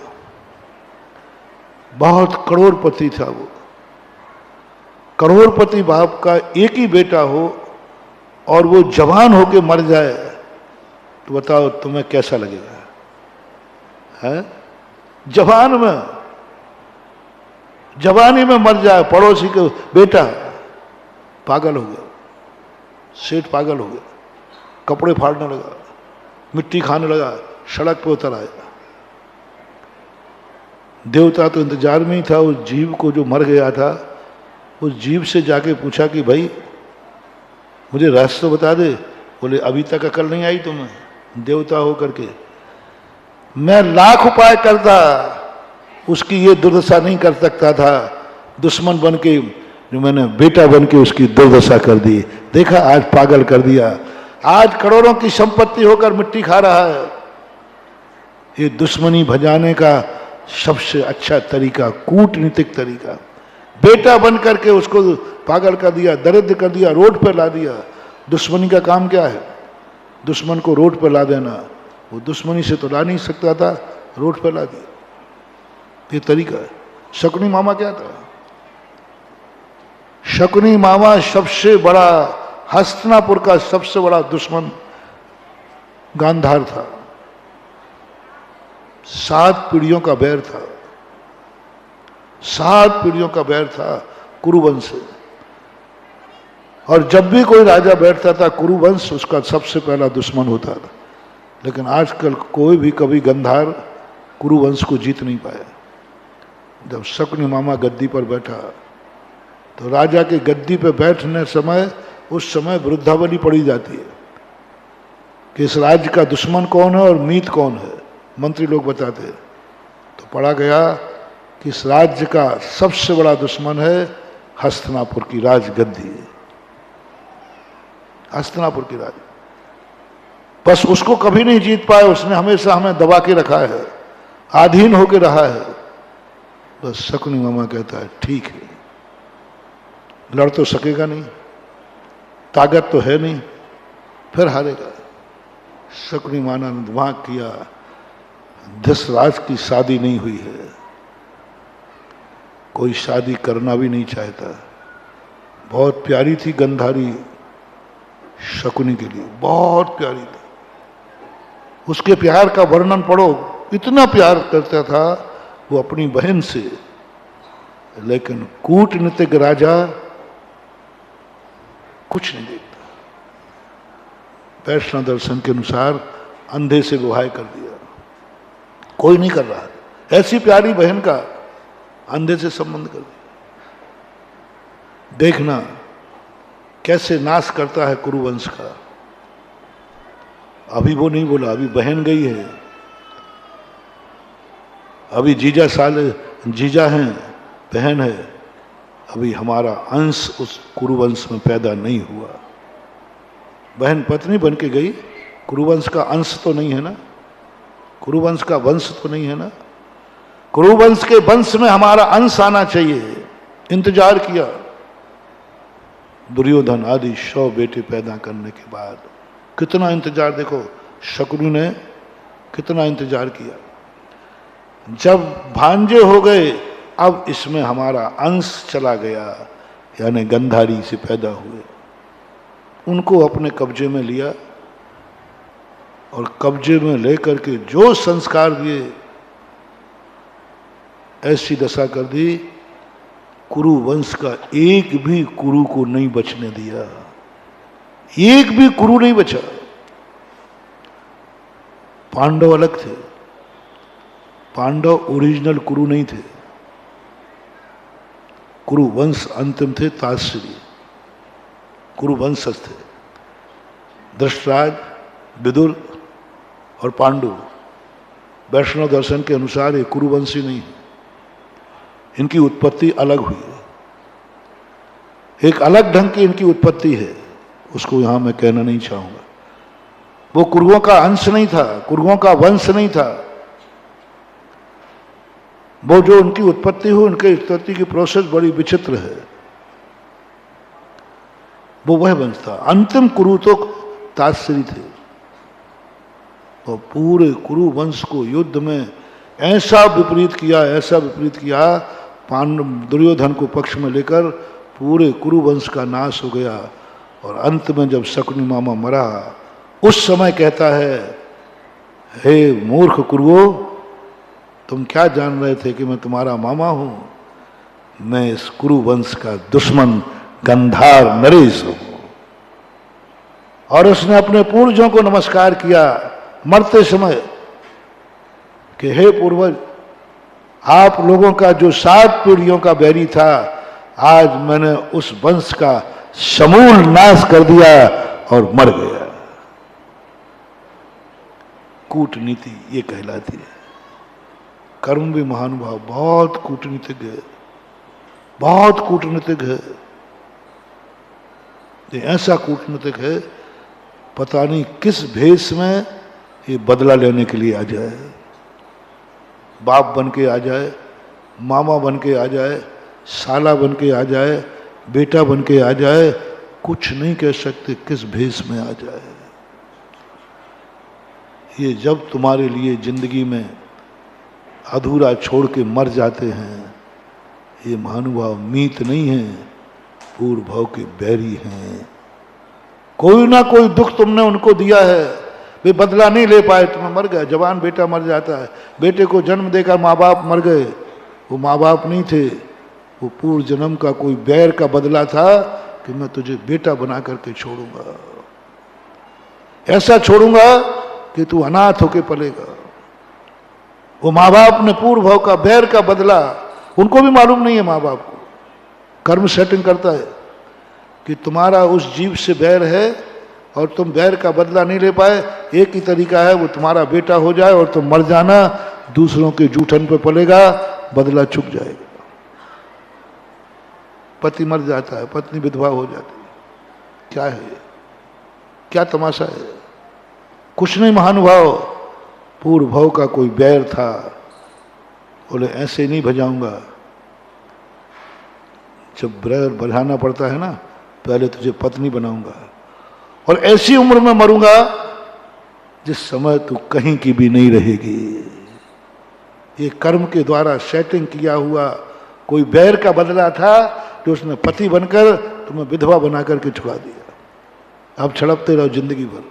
बहुत करोड़पति था वो। करोड़पति बाप का एक ही बेटा हो और वो जवान होके मर जाए, तो बताओ तुम्हें कैसा लगेगा? है जवान में, जवानी में मर जाए पड़ोसी के बेटा, पागल हो गया। सेठ पागल हो गया, कपड़े फाड़ने लगा, मिट्टी खाने लगा, सड़क पे उतर आया। देवता तो इंतजार में ही था उस जीव को जो मर गया था। उस जीव से जाके पूछा कि भाई मुझे रास्ता बता दे। बोले अभी तक अकल नहीं आई तुम्हें, देवता हो करके? मैं लाख उपाय करता, उसकी ये दुर्दशा नहीं कर सकता था। दुश्मन बन के जो मैंने बेटा बन के उसकी दुर्दशा कर दी, देखा आज पागल कर दिया। आज करोड़ों की संपत्ति होकर मिट्टी खा रहा है। ये दुश्मनी भजाने का सबसे अच्छा तरीका, कूटनीतिक तरीका। बेटा बन करके उसको पागल कर दिया, दरिद्र कर दिया, रोड पर ला दिया। दुश्मनी का काम क्या है? दुश्मन को रोड पर ला देना। वो दुश्मनी से तो ला नहीं सकता था, रोड पर ला दिया। ये तरीका है। शकुनी मामा क्या था? शकुनी मामा सबसे बड़ा, हस्तिनापुर का सबसे बड़ा दुश्मन गांधार था। 7 पीढ़ियों का बैर था, 7 पीढ़ियों का बैर था कुरुवंश से। और जब भी कोई राजा बैठता था, कुरुवंश उसका सबसे पहला दुश्मन होता था। लेकिन आजकल कोई भी कभी गंधार कुरुवंश को जीत नहीं पाया। जब शकुनी मामा गद्दी पर बैठा, तो राजा के गद्दी पर बैठने समय उस समय वृद्धावली पढ़ी जाती है कि इस राज्य का दुश्मन कौन है और मीत कौन है। मंत्री लोग बताते हैं। तो पढ़ा गया कि इस राज्य का सबसे बड़ा दुश्मन है हस्तिनापुर की राजगद्दी, हस्तिनापुर की राज। बस उसको कभी नहीं जीत पाए, उसने हमेशा हमें दबा के रखा है, आधीन होके रहा है। बस शकुनी मामा कहता है ठीक है, लड़ तो सकेगा नहीं, ताकत तो है नहीं, फिर हारेगा। शकुनी मामा ने दिमाग किया, धसराज की शादी नहीं हुई है, कोई शादी करना भी नहीं चाहता। बहुत प्यारी थी गंधारी शकुनी के लिए, बहुत प्यारी थी। उसके प्यार का वर्णन पढ़ो, इतना प्यार करता था वो अपनी बहन से। लेकिन कूटनीतिक राजा कुछ नहीं देखता। वैष्णव दर्शन के अनुसार अंधे से विवाह कर दिया, कोई नहीं कर रहा है। ऐसी प्यारी बहन का अंधे से संबंध कर दिया। देखना कैसे नाश करता है कुरुवंश का। अभी वो नहीं बोला, अभी बहन गई है, अभी जीजा हैं, बहन है, अभी हमारा अंश उस कुरुवंश में पैदा नहीं हुआ। बहन पत्नी बन के गई, कुरुवंश का अंश तो नहीं है ना, कुरुवंश का वंश तो नहीं है ना। कुरुवंश के वंश में हमारा अंश आना चाहिए। इंतजार किया, दुर्योधन आदि 100 बेटे पैदा करने के बाद कितना इंतजार, देखो शकुनी ने कितना इंतजार किया। जब भांजे हो गए, अब इसमें हमारा अंश चला गया, यानी गंधारी से पैदा हुए, उनको अपने कब्जे में लिया और कब्जे में लेकर के जो संस्कार दिए, ऐसी दशा कर दी, कुरु वंश का एक भी कुरु को नहीं बचने दिया, एक भी कुरु नहीं बचा। पांडव अलग थे, पांडव ओरिजिनल कुरु नहीं थे, कुरु वंश अंतिम थे, ताश्री कुरु वंशज थे। धृतराज, विदुर और पांडु वैष्णव दर्शन के अनुसार ये कुरुवंशी नहीं है, इनकी उत्पत्ति अलग हुई है, एक अलग ढंग की इनकी उत्पत्ति है, उसको यहां मैं कहना नहीं चाहूंगा। वो कुरुओं का अंश नहीं था, कुरुओं का वंश नहीं था, वो जो उनकी उत्पत्ति हुई, उनके उत्पत्ति की प्रोसेस बड़ी विचित्र है, वो वह वंश था। अंतिम कुरु तो ताश्री थे, और पूरे कुरु वंश को युद्ध में ऐसा विपरीत किया, ऐसा विपरीत किया, दुर्योधन को पक्ष में लेकर पूरे कुरु वंश का नाश हो गया। और अंत में जब शकुनी मामा मरा, उस समय कहता है, हे मूर्ख कुरुओं, तुम क्या जान रहे थे कि मैं तुम्हारा मामा हूं? मैं इस कुरु वंश का दुश्मन गंधार नरेश हूं। और उसने अपने पूर्वजों को नमस्कार किया मरते समय कि हे पूर्वज, आप लोगों का जो 7 पीढ़ियों का बैरी था, आज मैंने उस वंश का समूल नाश कर दिया और मर गया। कूटनीति ये कहलाती है। कर्म भी महानुभाव बहुत कूटनीतिक है, बहुत कूटनीतिक है। ये ऐसा कूटनीतिक है, पता नहीं किस भेष में ये बदला लेने के लिए आ जाए, बाप बन के आ जाए, मामा बन के आ जाए, साला बन के आ जाए, बेटा बन के आ जाए, कुछ नहीं कह सकते किस भेष में आ जाए। ये जब तुम्हारे लिए जिंदगी में अधूरा छोड़ के मर जाते हैं, ये महानुभाव मीत नहीं है, पूर्व भाव के बैरी हैं। कोई ना कोई दुख तुमने उनको दिया है, वे बदला नहीं ले पाए, तुम्हें मर गए। जवान बेटा मर जाता है, बेटे को जन्म देकर माँ बाप मर गए, वो माँ बाप नहीं थे, वो पूर्व जन्म का कोई बैर का बदला था कि मैं तुझे बेटा बना करके छोड़ूंगा, ऐसा छोड़ूंगा कि तू अनाथ होके पलेगा। वो माँ बाप ने पूर्व भाव का बैर का बदला, उनको भी मालूम नहीं है, माँ बाप को कर्म सेटिंग करता है कि तुम्हारा उस जीव से बैर है और तुम बैर का बदला नहीं ले पाए, एक ही तरीका है, वो तुम्हारा बेटा हो जाए और तुम मर जाना, दूसरों के जूठन पे पलेगा, बदला चुक जाएगा। पति मर जाता है, पत्नी विधवा हो जाती है, क्या है, क्या तमाशा है? कुछ नहीं महानुभाव, पूर्व भाव का कोई बैर था, बोले ऐसे नहीं भजाऊंगा। जब बैर बढ़ाना पड़ता है ना, पहले तुझे पत्नी बनाऊंगा और ऐसी उम्र में मरूंगा जिस समय तू कहीं की भी नहीं रहेगी। ये कर्म के द्वारा सेटिंग किया हुआ कोई बैर का बदला था, तो उसने पति बनकर तुम्हें विधवा बना करके छुड़ा दिया। अब छड़पते रहो जिंदगी भर।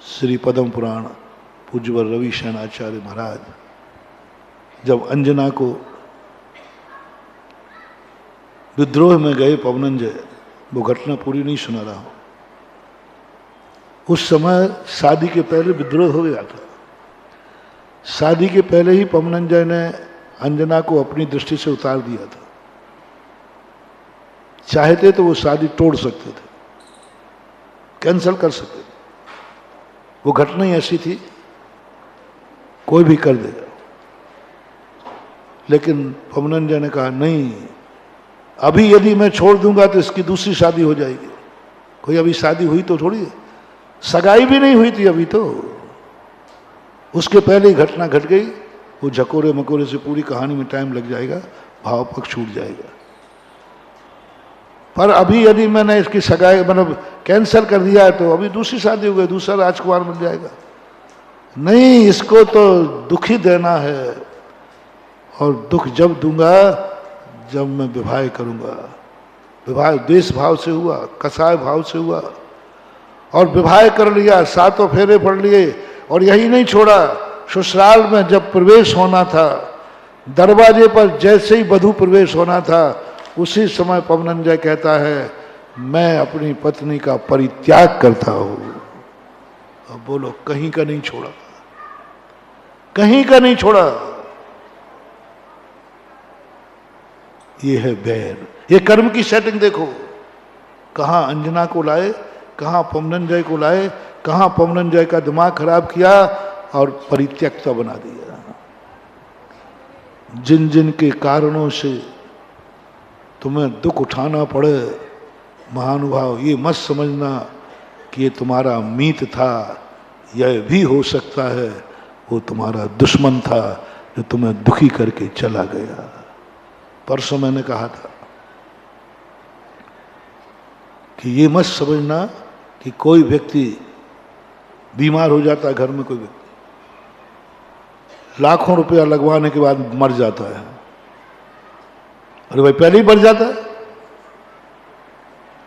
श्री पद्म पुराण पूज्यवर रवि शयनाचार्य महाराज जब अंजना को विद्रोह में गए पवनंजय, वो घटना पूरी नहीं सुना रहा हूं, उस समय शादी के पहले विद्रोह हो गया था। शादी के पहले ही पवनंजय ने अंजना को अपनी दृष्टि से उतार दिया था। चाहते तो वो शादी तोड़ सकते थे, कैंसिल कर सकते थे, वो घटना ही ऐसी थी, कोई भी कर देगा। लेकिन पवनंजय ने कहा नहीं, अभी यदि मैं छोड़ दूंगा तो इसकी दूसरी शादी हो जाएगी। कोई अभी शादी हुई तो थोड़ी, सगाई भी नहीं हुई थी अभी, तो उसके पहले ही घटना घट गई। वो झकोरे मकोरे से पूरी कहानी में टाइम लग जाएगा, भाव पक्ष छूट जाएगा। पर अभी यदि मैंने इसकी सगाई मतलब कैंसिल कर दिया है तो अभी दूसरी शादी हो गई, दूसरा राजकुमार मिल जाएगा। नहीं, इसको तो दुख ही देना है, और दुख जब दूंगा जब मैं विवाह करूंगा। विवाह द्वेष भाव से हुआ, कसाय भाव से हुआ, और विवाह कर लिया, 7 फेरे पढ़ लिए, और यही नहीं छोड़ा। ससुराल में जब प्रवेश होना था, दरवाजे पर जैसे ही वधू प्रवेश होना था, उसी समय पवनंजय कहता है मैं अपनी पत्नी का परित्याग करता हूं। अब बोलो, कहीं का नहीं छोड़ा, कहीं का नहीं छोड़ा। ये है बैर। ये कर्म की सेटिंग देखो, कहां अंजना को लाए, कहां पवनंजय को लाए, कहां पवनंजय का दिमाग खराब किया और परित्यक्ता बना दिया। जिन जिन के कारणों से तुम्हें दुख उठाना पड़े, महानुभाव, ये मत समझना कि ये तुम्हारा मीत था। यह भी हो सकता है वो तुम्हारा दुश्मन था जो तुम्हें दुखी करके चला गया। परसों मैंने कहा था कि ये मत समझना कि कोई व्यक्ति बीमार हो जाता है, घर में कोई व्यक्ति लाखों रुपया लगवाने के बाद मर जाता है। अरे भाई, पहले ही मर जाता है।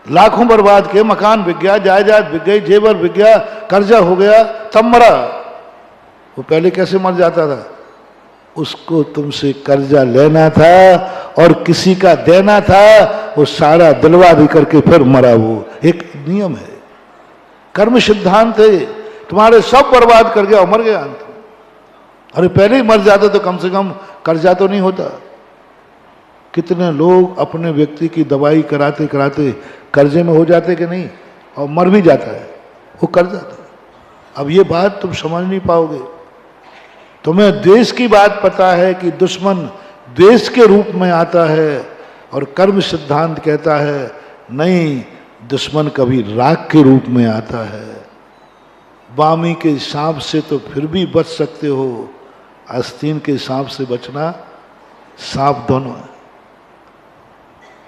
लाखों बर्बाद के, मकान बिक गया, जायदाद बिक गई, जेवर बिक गया, कर्जा हो गया, तब मरा। वो पहले कैसे मर जाता था? उसको तुमसे कर्जा लेना था और किसी का देना था, वो सारा दिलवा भी करके फिर मरा। वो एक नियम है, कर्म सिद्धांत है। तुम्हारे सब बर्बाद कर गया और मर गया अंत। अरे पहले ही मर जाते तो कम से कम कर्जा तो नहीं होता। कितने लोग अपने व्यक्ति की दवाई कराते कराते कर्जे में हो जाते कि नहीं, और मर भी जाता है, वो कर्जा था। अब ये बात तुम समझ नहीं पाओगे। तुम्हें द्वेष की बात पता है कि दुश्मन द्वेष के रूप में आता है, और कर्म सिद्धांत कहता है नहीं, दुश्मन कभी राग के रूप में आता है। वामी के सांप से तो फिर भी बच सकते हो, आस्तीन के सांप से बचना सांप दोनों है।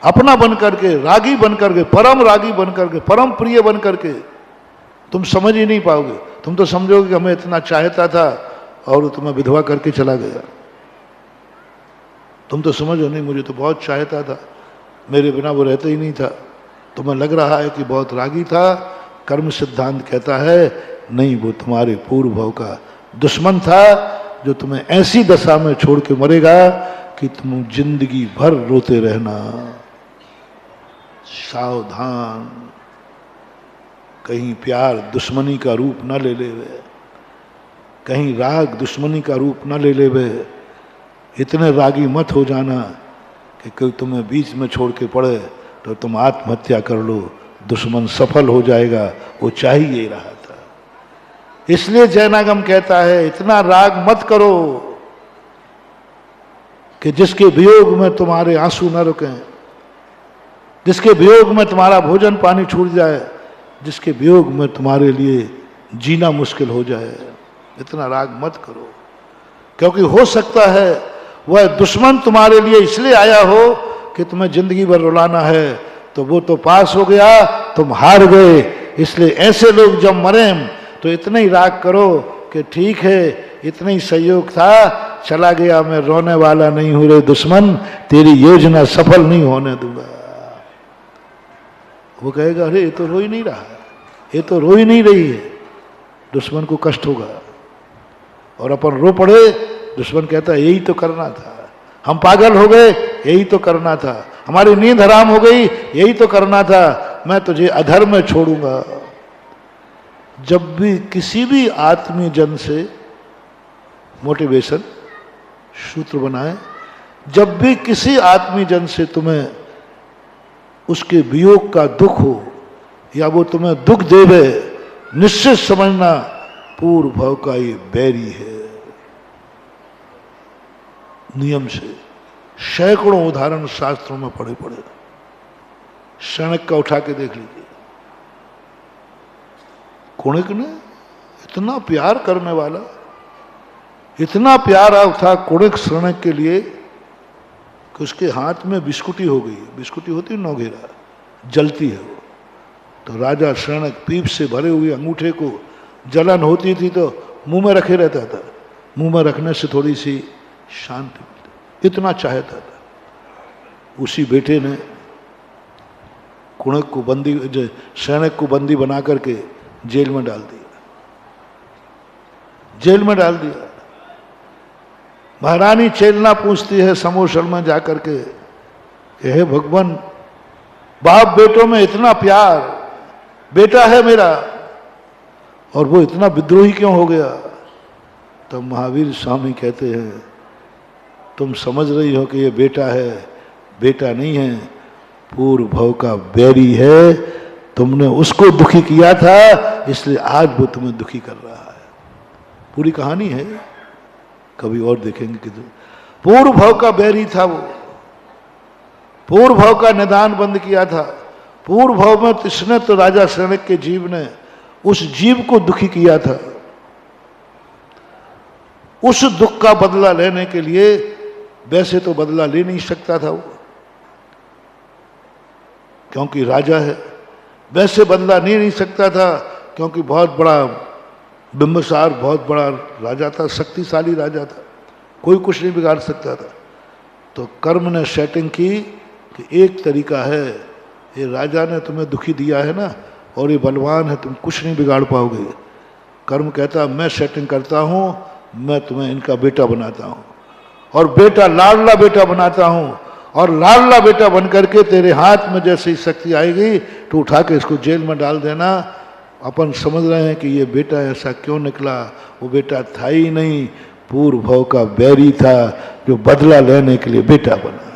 अपना बन करके, रागी बन करके, परम रागी बन करके, परम प्रिय बन करके तुम समझ ही नहीं पाओगे। तुम तो समझोगे कि हमें इतना चाहता था और तुम्हें विधवा करके चला गया। तुम तो समझो नहीं, मुझे तो बहुत चाहता था, मेरे बिना वो रहता ही नहीं था। तुम्हें लग रहा है कि बहुत रागी था। कर्म सिद्धांत कहता है नहीं, वो तुम्हारे पूर्व भाव का दुश्मन था जो तुम्हें ऐसी दशा में छोड़ के मरेगा कि तुम जिंदगी भर रोते रहना। सावधान, कहीं प्यार दुश्मनी का रूप न ले लेवे, कहीं राग दुश्मनी का रूप न ले लेवे। इतने रागी मत हो जाना कि कोई तुम्हें बीच में छोड़ के पड़े तो तुम आत्महत्या कर लो, दुश्मन सफल हो जाएगा। वो चाहिए रहा था। इसलिए जैनागम कहता है इतना राग मत करो कि जिसके वियोग में तुम्हारे आंसू न रुकें, जिसके वियोग में तुम्हारा भोजन पानी छूट जाए, जिसके वियोग में तुम्हारे लिए जीना मुश्किल हो जाए। इतना राग मत करो, क्योंकि हो सकता है वह दुश्मन तुम्हारे लिए इसलिए आया हो कि तुम्हें जिंदगी भर रुलाना है, तो वो तो पास हो गया, तुम हार गए। इसलिए ऐसे लोग जब मरे तो इतना ही राग करो कि ठीक है, इतना ही सहयोग था, चला गया, मैं रोने वाला नहीं हूं रे दुश्मन, तेरी योजना सफल नहीं होने दूंगा। वो कहेगा अरे ये तो रो ही नहीं रहा, ये तो रो ही नहीं रही है, दुश्मन को कष्ट होगा। और अपन रो पड़े, दुश्मन कहता है यही तो करना था, हम पागल हो गए, यही तो करना था, हमारी नींद हराम हो गई, यही तो करना था, मैं तुझे अधर्म में छोड़ूंगा। जब भी किसी भी आत्मीय जन से मोटिवेशन सूत्र बनाए, जब भी किसी आत्मीय जन से तुम्हें उसके वियोग का दुख हो या वो तुम्हें दुख देवे, निश्चित समझना पूर्व भाव का ये बैरी है। नियम से सैकड़ों उदाहरण शास्त्रों में पड़े पड़े, शणक का उठा के देख लीजिए। कुणिक ने इतना प्यार करने वाला, इतना प्यार था कुणिक शणक के लिए कि उसके हाथ में बिस्कुटी हो गई। बिस्कुटी होती नौघेरा, जलती है वो। तो राजा शरणक पीप से भरे हुए अंगूठे को जलन होती थी तो मुंह में रखे रहता था, मुंह में रखने से थोड़ी सी शांति मिलती, इतना चाहता था। उसी बेटे ने कुणक को बंदी, शरणक को बंदी बना करके जेल में डाल दिया, जेल में डाल दिया। महारानी चेलना पूछती है समोशल में जाकर के, हे भगवान, बाप बेटों में इतना प्यार, बेटा है मेरा, और वो इतना विद्रोही क्यों हो गया? तो महावीर स्वामी कहते हैं, तुम समझ रही हो कि ये बेटा है, बेटा नहीं है, पूर्व भव का बैरी है। तुमने उसको दुखी किया था, इसलिए आज वो तुम्हें दुखी कर रहा है। पूरी कहानी है, कभी और देखेंगे कि पूर्व भव का बैरी था वो, पूर्व भव का निदान बंद किया था। पूर्व भव में इसने तो राजा शरणक के जीव ने उस जीव को दुखी किया था। उस दुख का बदला लेने के लिए, वैसे तो बदला ले नहीं सकता था वो, क्योंकि राजा है, वैसे बदला ले नहीं सकता था क्योंकि बहुत बड़ा बिंबिसार बहुत बड़ा राजा था, शक्तिशाली राजा था, कोई कुछ नहीं बिगाड़ सकता था। तो कर्म ने सेटिंग की कि एक तरीका है, ये राजा ने तुम्हें दुखी दिया है ना, और ये बलवान है, तुम कुछ नहीं बिगाड़ पाओगे। कर्म कहता मैं सेटिंग करता हूँ, मैं तुम्हें इनका बेटा बनाता हूँ, और बेटा लाडला बेटा बनाता हूँ, और लाडला बेटा बन करके तेरे हाथ में जैसे ही शक्ति आएगी तो उठा के इसको जेल में डाल देना। अपन समझ रहे हैं कि ये बेटा ऐसा क्यों निकला, वो बेटा था ही नहीं, पूर्व भव का बैरी था जो बदला लेने के लिए बेटा बना।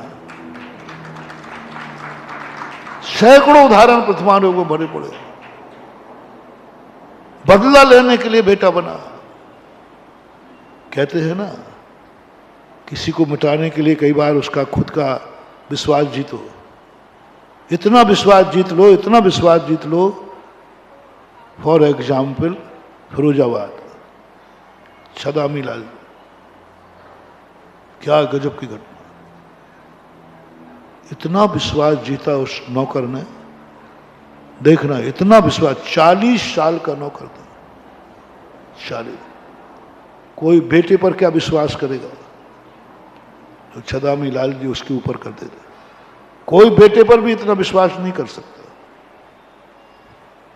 सैकड़ों उदाहरण पृथ्वी को भरे पड़े, बदला लेने के लिए बेटा बना। कहते हैं ना, किसी को मिटाने के लिए कई बार उसका खुद का विश्वास जीतो, इतना विश्वास जीत लो, इतना विश्वास जीत लो। फॉर एग्जाम्पल फिरोजाबाद, छदामी लाल, क्या गजब की घटना, इतना विश्वास जीता उस नौकर ने। देखना, इतना विश्वास, 40 साल का नौकर था, 40। कोई बेटे पर क्या विश्वास करेगा? तो छदामी लाल जी उसके ऊपर कर देते। कोई बेटे पर भी इतना विश्वास नहीं कर सकता।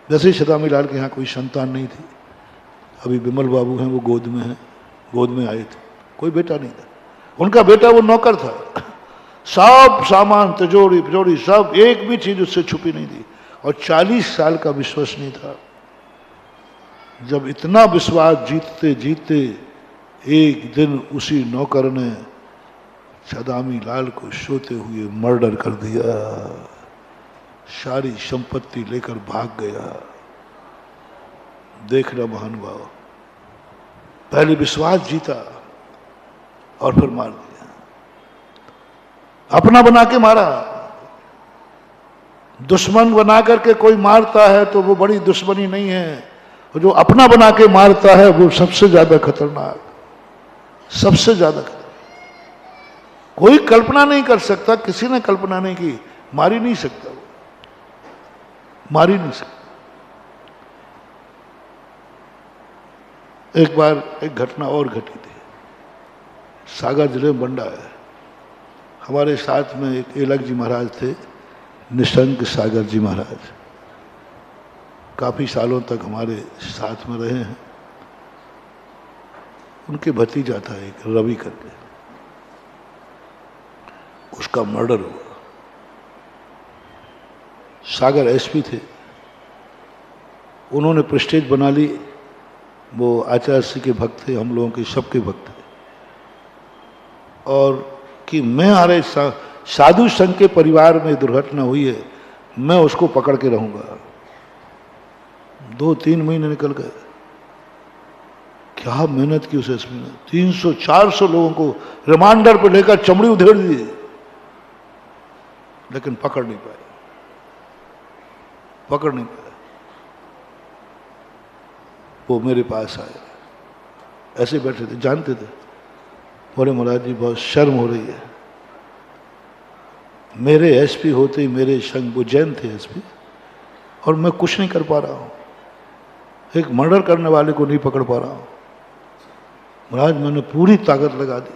जैसे ही छदामी लाल के यहाँ कोई संतान नहीं थी, अभी विमल बाबू हैं, वो गोद में हैं, गोद में आए थे, कोई बेटा नहीं था। उनका बेटा वो नौकर था, सब सामान तिजोरी पिजोरी सब, एक भी चीज उससे छुपी नहीं थी, और 40 साल का विश्वास नहीं था। जब इतना विश्वास जीतते जीतते एक दिन उसी नौकर ने छदामी लाल को सोते हुए मर्डर कर दिया, सारी संपत्ति लेकर भाग गया। देखना महानुभाव, पहले विश्वास जीता और फिर मार दिया, अपना बना के मारा। दुश्मन बना करके कोई मारता है तो वो बड़ी दुश्मनी नहीं है, जो अपना बना के मारता है वो सबसे ज्यादा खतरनाक, सबसे ज्यादा खतरनाक। कोई कल्पना नहीं कर सकता, किसी ने कल्पना नहीं की, मार ही नहीं सकता वो, मार ही नहीं सकता। एक बार एक घटना और घटी थी, सागर जिले में बंडा है, हमारे साथ में एक एलक जी महाराज थे, निशंक सागर जी महाराज, काफी सालों तक हमारे साथ में रहे हैं। उनके भतीजा था एक रवि करके, उसका मर्डर हुआ। सागर एसपी थे, उन्होंने प्रेस्टेज बना ली, वो आचार्य श्री के भक्त थे, हम लोगों के सबके भक्त थे, और कि मैं हमारे साधु संघ के परिवार में दुर्घटना हुई है, मैं उसको पकड़ के रहूंगा। 2-3 महीने निकल गए, क्या मेहनत की उस एसपी ने, 300-400 लोगों को रिमांडर पर लेकर चमड़ी उधेड़ दी, लेकिन पकड़ नहीं पाए, पकड़ नहीं पाए। वो मेरे पास आए, ऐसे बैठे थे, जानते थे, बोले महाराज जी बहुत शर्म हो रही है, मेरे एसपी होते ही मेरे संग, वो जैन थे एसपी, और मैं कुछ नहीं कर पा रहा हूँ, एक मर्डर करने वाले को नहीं पकड़ पा रहा हूँ। महाराज मैंने पूरी ताकत लगा दी,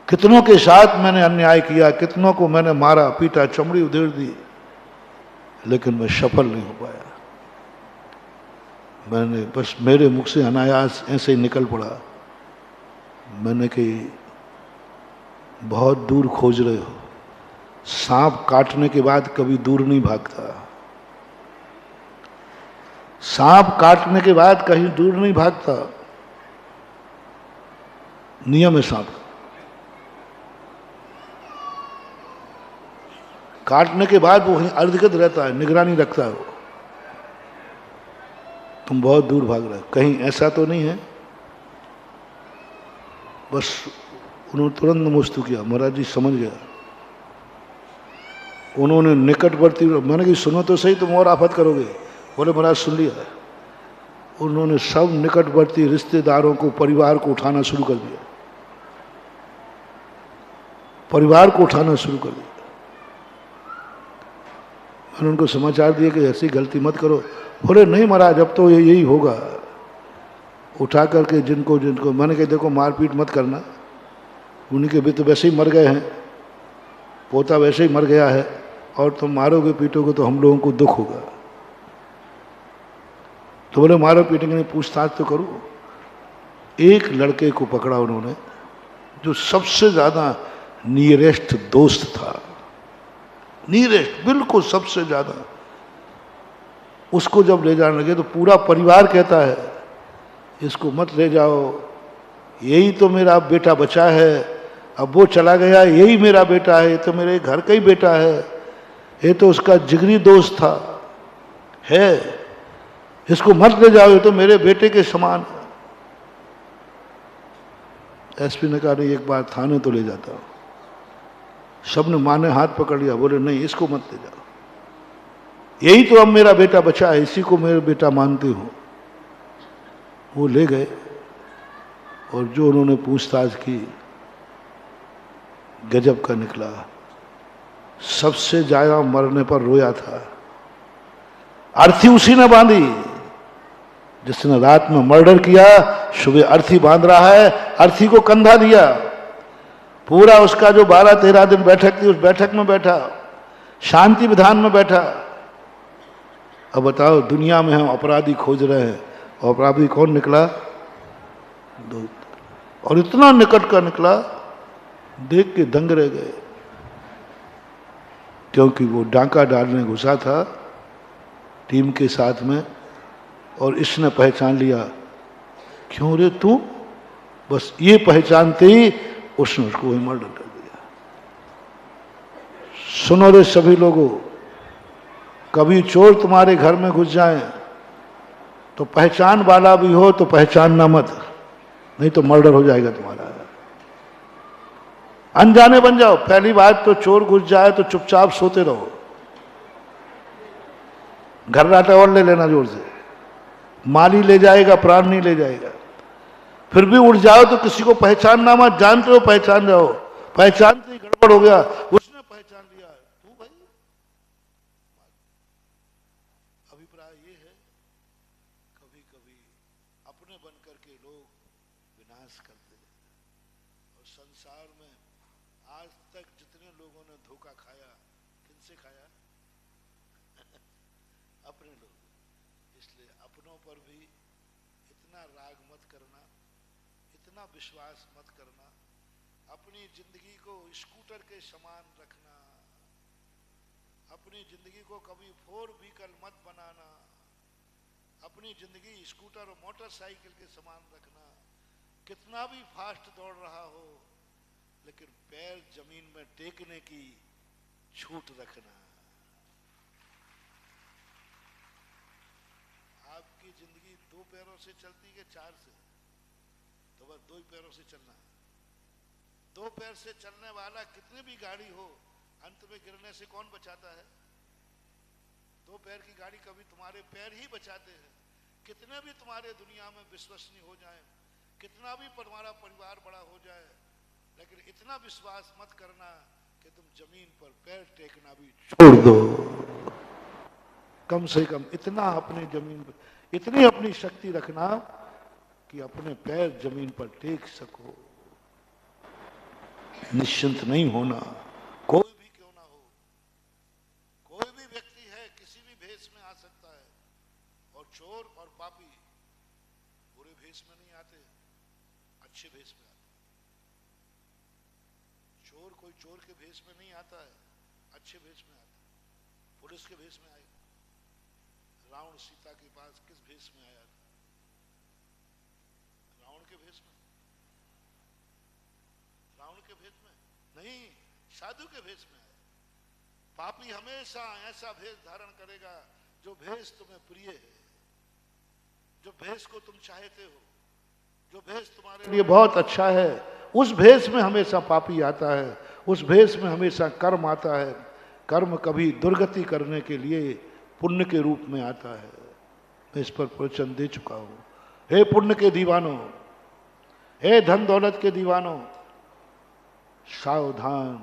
कितनों के साथ मैंने अन्याय किया, कितनों को मैंने मारा पीटा, चमड़ी उधेड़ दी, लेकिन मैं सफल नहीं हो पाया। मैंने बस, मेरे मुख से अनायास ऐसे ही निकल पड़ा, मैंने कही बहुत दूर खोज रहे हो, सांप काटने के बाद कभी दूर नहीं भागता, सांप काटने के बाद कहीं दूर नहीं भागता, नियम है सांप, काटने के बाद वो वहीं अर्धगत रहता है, निगरानी रखता है वो। तुम बहुत दूर भाग रहे हो, कहीं ऐसा तो नहीं है? बस उन्होंने तुरंत नमोस्तु किया, महाराज जी समझ गया। उन्होंने निकटवर्ती, मैंने कहा सुनो तो सही, तुम और आफत करोगे। बोले महाराज सुन लिया। उन्होंने सब निकटवर्ती रिश्तेदारों को, परिवार को उठाना शुरू कर दिया, परिवार को उठाना शुरू कर दिया। मैंने उनको समाचार दिए कि ऐसी गलती मत करो। बोले नहीं महाराज, अब तो यही होगा। उठा करके जिनको जिनको, मैंने कहा देखो मारपीट मत करना, उन्हीं के भी तो वैसे ही मर गए हैं, पोता वैसे ही मर गया है, और तुम मारोगे पीटोगे तो हम लोगों को दुख होगा। तो बोले मारो पीटेंगे नहीं, पूछताछ तो करो। एक लड़के को पकड़ा उन्होंने, जो सबसे ज्यादा नियरेस्ट दोस्त था, नियरेस्ट बिल्कुल सबसे ज्यादा। उसको जब ले जाने लगे तो पूरा परिवार कहता है इसको मत ले जाओ, यही तो मेरा बेटा बचा है, अब वो चला गया, यही मेरा बेटा है, ये तो मेरे घर का ही बेटा है, ये तो उसका जिगरी दोस्त था, है, इसको मत ले जाओ, ये तो मेरे बेटे के समान है। एसपी ने कहा नहीं, एक बार थाने तो ले जाता हूं। सबने माने हाथ पकड़ लिया, बोले नहीं इसको मत ले जाओ, यही तो अब मेरा बेटा बचा है, इसी को मेरा बेटा मानते हो। वो ले गए, और जो उन्होंने पूछताछ की, गजब का निकला। सबसे ज्यादा मरने पर रोया था, अर्थी उसी ने बांधी जिसने रात में मर्डर किया, सुबह अर्थी बांध रहा है, अर्थी को कंधा दिया। पूरा उसका जो 12-13 दिन बैठक थी, उस बैठक में बैठा, शांति विधान में बैठा। अब बताओ, दुनिया में हम अपराधी खोज रहे हैं, और अपराधी कौन निकला? दो। और इतना निकट का निकला, देख के दंग रह गए, क्योंकि वो डांका डालने घुसा था टीम के साथ में, और इसने पहचान लिया, क्यों रे तू, बस ये पहचानते ही उसने उसको वही मर्डर कर दिया। सुनो रे सभी लोगों, कभी चोर तुम्हारे घर में घुस जाए तो पहचान वाला भी हो तो पहचानना मत, नहीं तो मर्डर हो जाएगा तुम्हारा। अनजाने बन जाओ। पहली बात तो चोर घुस जाए तो चुपचाप सोते रहो, घर्राटा और ले लेना जोर से, माली ले जाएगा, प्राण नहीं ले जाएगा। फिर भी उठ जाओ तो किसी को पहचानना मत, जानते हो पहचान जाओ, पहचानते ही गड़बड़ हो गया, उसने पहचान लिया तू भाई। अभिप्राय ये है, कभी कभी अपने बनकर के लोग विनाश करते हैं। और संसार में आज तक जितने लोगों ने धोखा खाया, किनसे खाया? अपने लोग। इसलिए अपनों पर भी इतना राग मत करना, इतना विश्वास मत करना, अपनी जिंदगी को स्कूटर के समान रखना, अपनी जिंदगी को कभी 4 व्हीकल मत बनाना, अपनी जिंदगी स्कूटर और मोटरसाइकिल के समान रखना। कितना भी फास्ट दौड़ रहा हो, लेकिन पैर जमीन में टेकने की छूट रखना। आपकी जिंदगी 2 पैरों से चलती है 4 से? तो बस 2 ही पैरों से चलना। 2 पैर से चलने वाला कितनी भी गाड़ी हो, अंत में गिरने से कौन बचाता है? 2 पैर की गाड़ी कभी तुम्हारे पैर ही बचाते हैं। कितने भी तुम्हारे दुनिया में विश्वसनीय हो जाए, कितना भी तुम्हारा परिवार बड़ा हो जाए, लेकिन इतना विश्वास मत करना कि तुम जमीन पर पैर टेकना भी छोड़ दो। कम से कम इतना अपने जमीन पर, इतनी अपनी शक्ति रखना कि अपने पैर जमीन पर टेक सको। निश्चिंत नहीं होना, कोई भी क्यों ना हो, कोई भी व्यक्ति है किसी भी भेष में आ सकता है। और चोर और पापी बुरे भेष में नहीं आते, अच्छे भेष में आते। चोर कोई चोर के भेष में नहीं आता है, अच्छे भेष में आता है। पुलिस के भेष में आएगा। रावण सीता के पास किस भेष में आया था? रावण के भेष में? रावण के भेष में नहीं, साधु के भेष में आया। पापी हमेशा ऐसा भेष धारण करेगा जो भेष तुम्हें प्रिय है, जो भेष को तुम चाहते हो, जो भेष तुम्हारे लिए बहुत अच्छा है, उस भेष में हमेशा पापी आता है। उस भेष में हमेशा कर्म आता है। कर्म कभी दुर्गति करने के लिए पुण्य के रूप में आता है। मैं इस पर प्रवचन दे चुका हूं। हे पुण्य के दीवानों, हे धन दौलत के दीवानों, सावधान,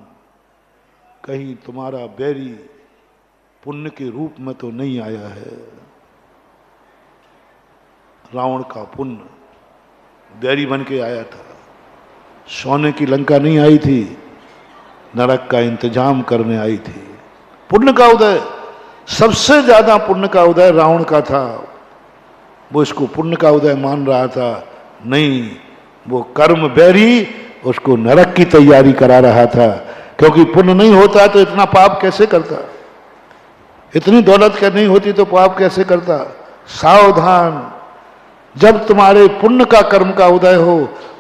कहीं तुम्हारा बैरी पुण्य के रूप में तो नहीं आया है। रावण का पुण्य बैरी बन के आया था। सोने की लंका नहीं आई थी, नरक का इंतजाम करने आई थी। पुण्य का उदय, सबसे ज्यादा पुण्य का उदय रावण का था। वो इसको पुण्य का उदय मान रहा था, नहीं, वो कर्म बैरी उसको नरक की तैयारी करा रहा था। क्योंकि पुण्य नहीं होता तो इतना पाप कैसे करता, इतनी दौलत क्या नहीं होती तो पाप कैसे करता। सावधान, जब तुम्हारे पुण्य का कर्म का उदय हो,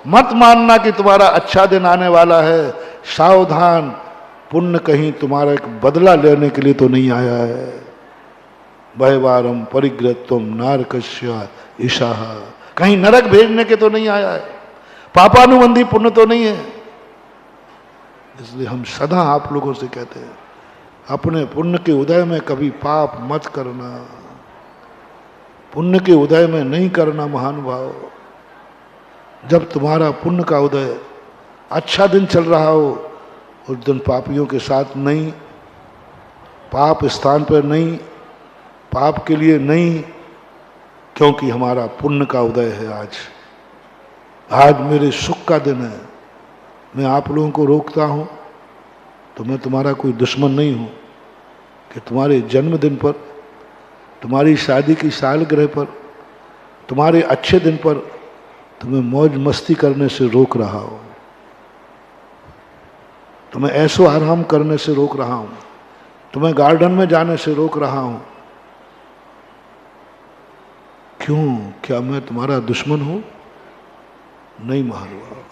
मत मानना कि तुम्हारा अच्छा दिन आने वाला है। सावधान, पुण्य कहीं तुम्हारा एक बदला लेने के लिए तो नहीं आया है। भयवारम परिग्रहत्वम नारकस्य ईशाह, कहीं नरक भेजने के तो नहीं आया है। पापानुबंधी पुण्य तो नहीं है। इसलिए हम सदा आप लोगों से कहते हैं, अपने पुण्य के उदय में कभी पाप मत करना। पुण्य के उदय में नहीं करना महानुभाव। जब तुम्हारा पुण्य का उदय, अच्छा दिन चल रहा हो, उस दिन पापियों के साथ नहीं, पाप स्थान पर नहीं, पाप के लिए नहीं, क्योंकि हमारा पुण्य का उदय है। आज मेरे सुख का दिन है। मैं आप लोगों को रोकता हूं तो मैं तुम्हारा कोई दुश्मन नहीं हूं कि तुम्हारे जन्मदिन पर, तुम्हारी शादी की सालगिरह पर, तुम्हारे अच्छे दिन पर तुम्हें मौज मस्ती करने से रोक रहा हूं, तुम्हें ऐशो आराम करने से रोक रहा हूं, तुम्हें गार्डन में जाने से रोक रहा हूं। क्यों? क्या मैं तुम्हारा दुश्मन हूं? नहीं महानुभाव,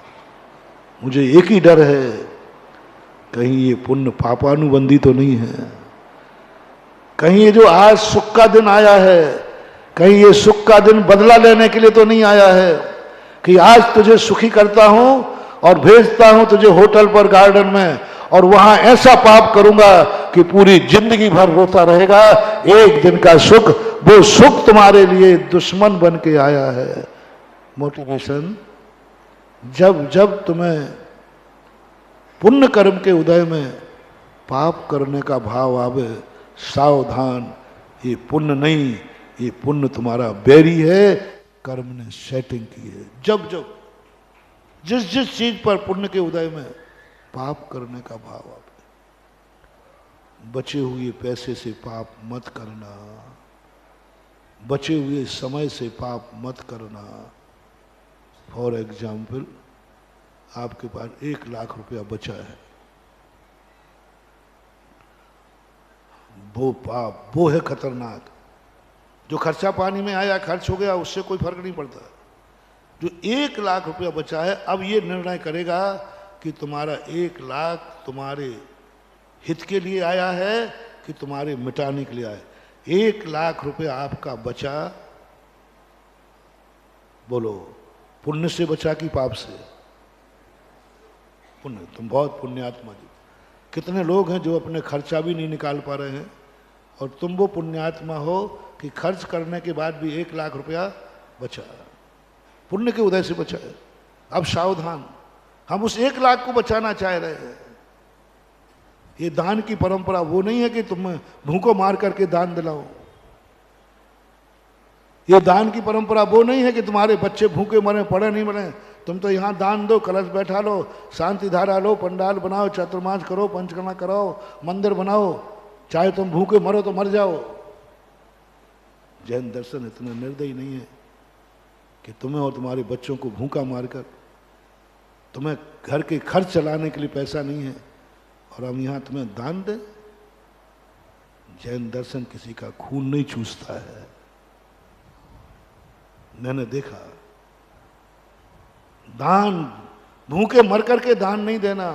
मुझे एक ही डर है, कहीं ये पुण्य पापानुबंधी तो नहीं है। कहीं ये जो आज सुख का दिन आया है, कहीं ये सुख का दिन बदला लेने के लिए तो नहीं आया है कि आज तुझे सुखी करता हूं और भेजता हूं तुझे होटल पर, गार्डन में, और वहां ऐसा पाप करूंगा कि पूरी जिंदगी भर रोता रहेगा। एक दिन का सुख, वो सुख तुम्हारे लिए दुश्मन बन के आया है। मोटिवेशन, जब जब तुम्हें पुण्य कर्म के उदय में पाप करने का भाव आवे, सावधान, ये पुण्य नहीं, ये पुण्य तुम्हारा बैरी है, कर्म ने सेटिंग की है। जब जब जिस जिस चीज पर पुण्य के उदय में पाप करने का भाव आवे, बचे हुए पैसे से पाप मत करना, बचे हुए समय से पाप मत करना। फॉर एग्जाम्पल, आपके पास 1 लाख रुपया बचा है, वो पाप, वो है खतरनाक। जो खर्चा पानी में आया, खर्च हो गया, उससे कोई फर्क नहीं पड़ता। जो 1 लाख रुपया बचा है, अब ये निर्णय करेगा कि तुम्हारा 1 लाख तुम्हारे हित के लिए आया है कि तुम्हारे मिटाने के लिए आया। 1 लाख रुपया आपका बचा, बोलो पुण्य से बचा कि पाप से? पुण्य। तुम बहुत पुण्यात्मा जी। कितने लोग हैं जो अपने खर्चा भी नहीं निकाल पा रहे हैं, और तुम वो पुण्यात्मा हो कि खर्च करने के बाद भी 1 लाख रुपया बचा, पुण्य के उदय से बचा है। अब सावधान, हम उस 1 लाख को बचाना चाह रहे हैं। ये दान की परंपरा वो नहीं है कि तुम भूखों मार करके दान दिलाओ। ये दान की परंपरा वो नहीं है कि तुम्हारे बच्चे भूखे मरे, पड़े नहीं मरे। तुम तो यहाँ दान दो, कलश बैठा लो, शांति धारा लो, पंडाल बनाओ, चतुर्मास करो, पंचकर्मा कराओ, मंदिर बनाओ, चाहे तुम भूखे मरो तो मर जाओ। जैन दर्शन इतना निर्दयी नहीं है कि तुम्हें और तुम्हारे बच्चों को भूखा मारकर, तुम्हें घर के खर्च चलाने के लिए पैसा नहीं है और हम यहाँ तुम्हें दान दें। जैन दर्शन किसी का खून नहीं चूसता है। मैंने देखा, दान भूखे मर करके दान नहीं देना।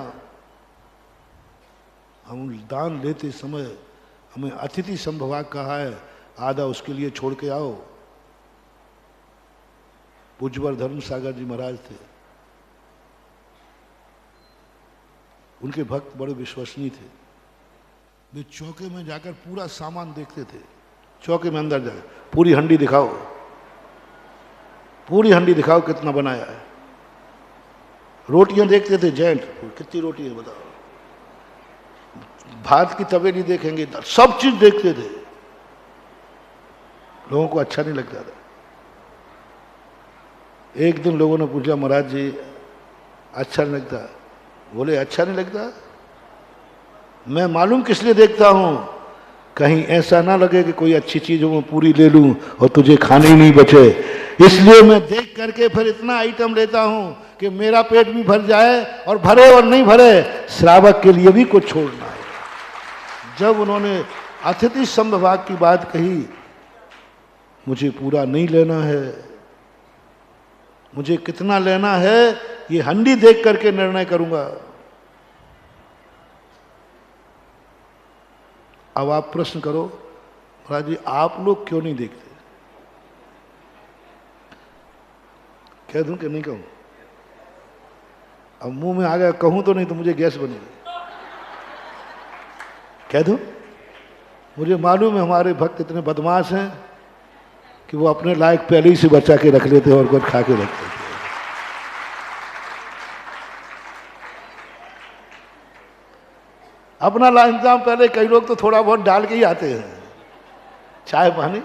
हम दान लेते समय हमें अतिथि संभवाग कहा है, आधा उसके लिए छोड़ के आओ। पूज्यवर धर्म सागर जी महाराज थे, उनके भक्त बड़े विश्वसनीय थे। वे चौके में जाकर पूरा सामान देखते थे। चौके में अंदर जाकर पूरी हंडी दिखाओ, पूरी हंडी दिखाओ कितना बनाया है। रोटियां देखते थे, जेंट कितनी रोटी है बताओ। भात की तवेली देखेंगे, सब चीज देखते थे। लोगों को अच्छा नहीं लगता था। एक दिन लोगों ने पूछा, महाराज जी अच्छा नहीं लगता? बोले अच्छा नहीं लगता? मैं मालूम किस लिए देखता हूं, कहीं ऐसा ना लगे कि कोई अच्छी चीज हो मैं पूरी ले लूं और तुझे खाने ही नहीं बचे। इसलिए मैं देख करके फिर इतना आइटम लेता हूं कि मेरा पेट भी भर जाए, और भरे और नहीं भरे श्रावक के लिए भी कुछ छोड़ना है। जब उन्होंने अतिथि संभवाग की बात कही, मुझे पूरा नहीं लेना है, मुझे कितना लेना है ये हंडी देख करके निर्णय करूंगा। अब आप प्रश्न करो, महाराज जी आप लोग क्यों नहीं देखते? कह दूं कि नहीं कहूं? अब मुंह में आ गया, कहूं तो नहीं तो मुझे गैस बनेगी। कह दूं? मुझे मालूम है हमारे भक्त इतने बदमाश हैं कि वो अपने लायक पहले ही से बचा के रख लेते और कुछ खा के रख लेते। अपना इंतजाम पहले, कई लोग तो थोड़ा बहुत डाल के ही आते हैं, चाय पानी।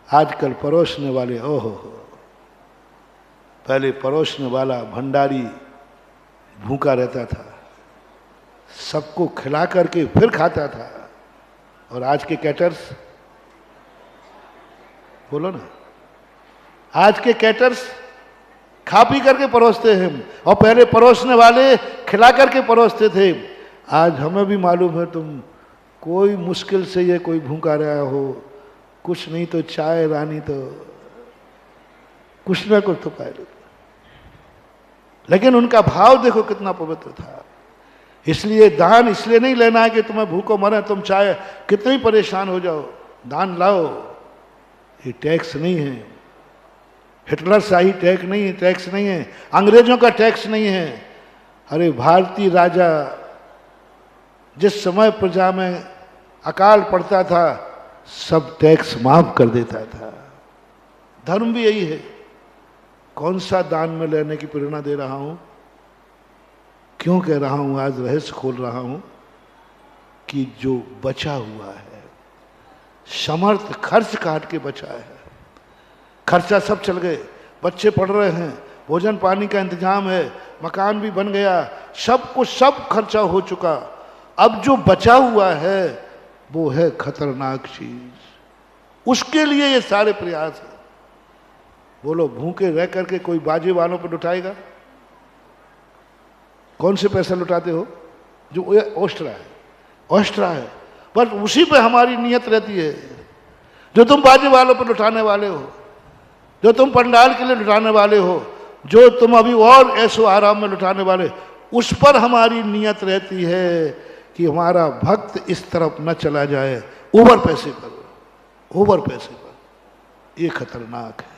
आजकल परोसने वाले, ओहो, पहले परोसने वाला भंडारी भूखा रहता था, सबको खिला करके फिर खाता था। और आज के कैटर्स, बोलो ना, आज के कैटर्स खा पी करके परोसते हैं, और पहले परोसने वाले खिला करके परोसते थे। आज हमें भी मालूम है, तुम कोई मुश्किल से ये कोई भूखा रहा हो, कुछ नहीं तो चाय रानी तो कुछ ना कुछ तो पाए लो। लेकिन उनका भाव देखो कितना पवित्र था। इसलिए दान इसलिए नहीं लेना है कि तुम्हें भूखो मरे, तुम चाहे कितने परेशान हो जाओ, दान लाओ। ये टैक्स नहीं है, हिटलर शाही टैक्स नहीं है, अंग्रेजों का टैक्स नहीं है। अरे भारतीय राजा जिस समय प्रजा में अकाल पड़ता था, सब टैक्स माफ कर देता था। धर्म भी यही है। कौन सा दान में लेने की प्रेरणा दे रहा हूं, क्यों कह रहा हूं, आज रहस्य खोल रहा हूं कि जो बचा हुआ है, समर्थ खर्च काट के बचा है। खर्चा सब चल गए, बच्चे पढ़ रहे हैं, भोजन पानी का इंतजाम है, मकान भी बन गया, सब कुछ सब खर्चा हो चुका। अब जो बचा हुआ है वो है खतरनाक चीज, उसके लिए ये सारे प्रयास है। बोलो, भूखे रह करके कोई बाजे वालों पर लुटाएगा? कौन से पैसा लुटाते हो? जो ओस्ट्रा है, ओस्ट्रा है, बस उसी पे हमारी नियत रहती है। जो तुम बाजे वालों पर लुटाने वाले हो, जो तुम पंडाल के लिए लुटाने वाले हो, जो तुम अभी और ऐसो आराम में लुटाने वाले, उस पर हमारी नियत रहती है कि हमारा भक्त इस तरफ न चला जाए ओवर पैसे पर, ओवर पैसे पर। ये खतरनाक है,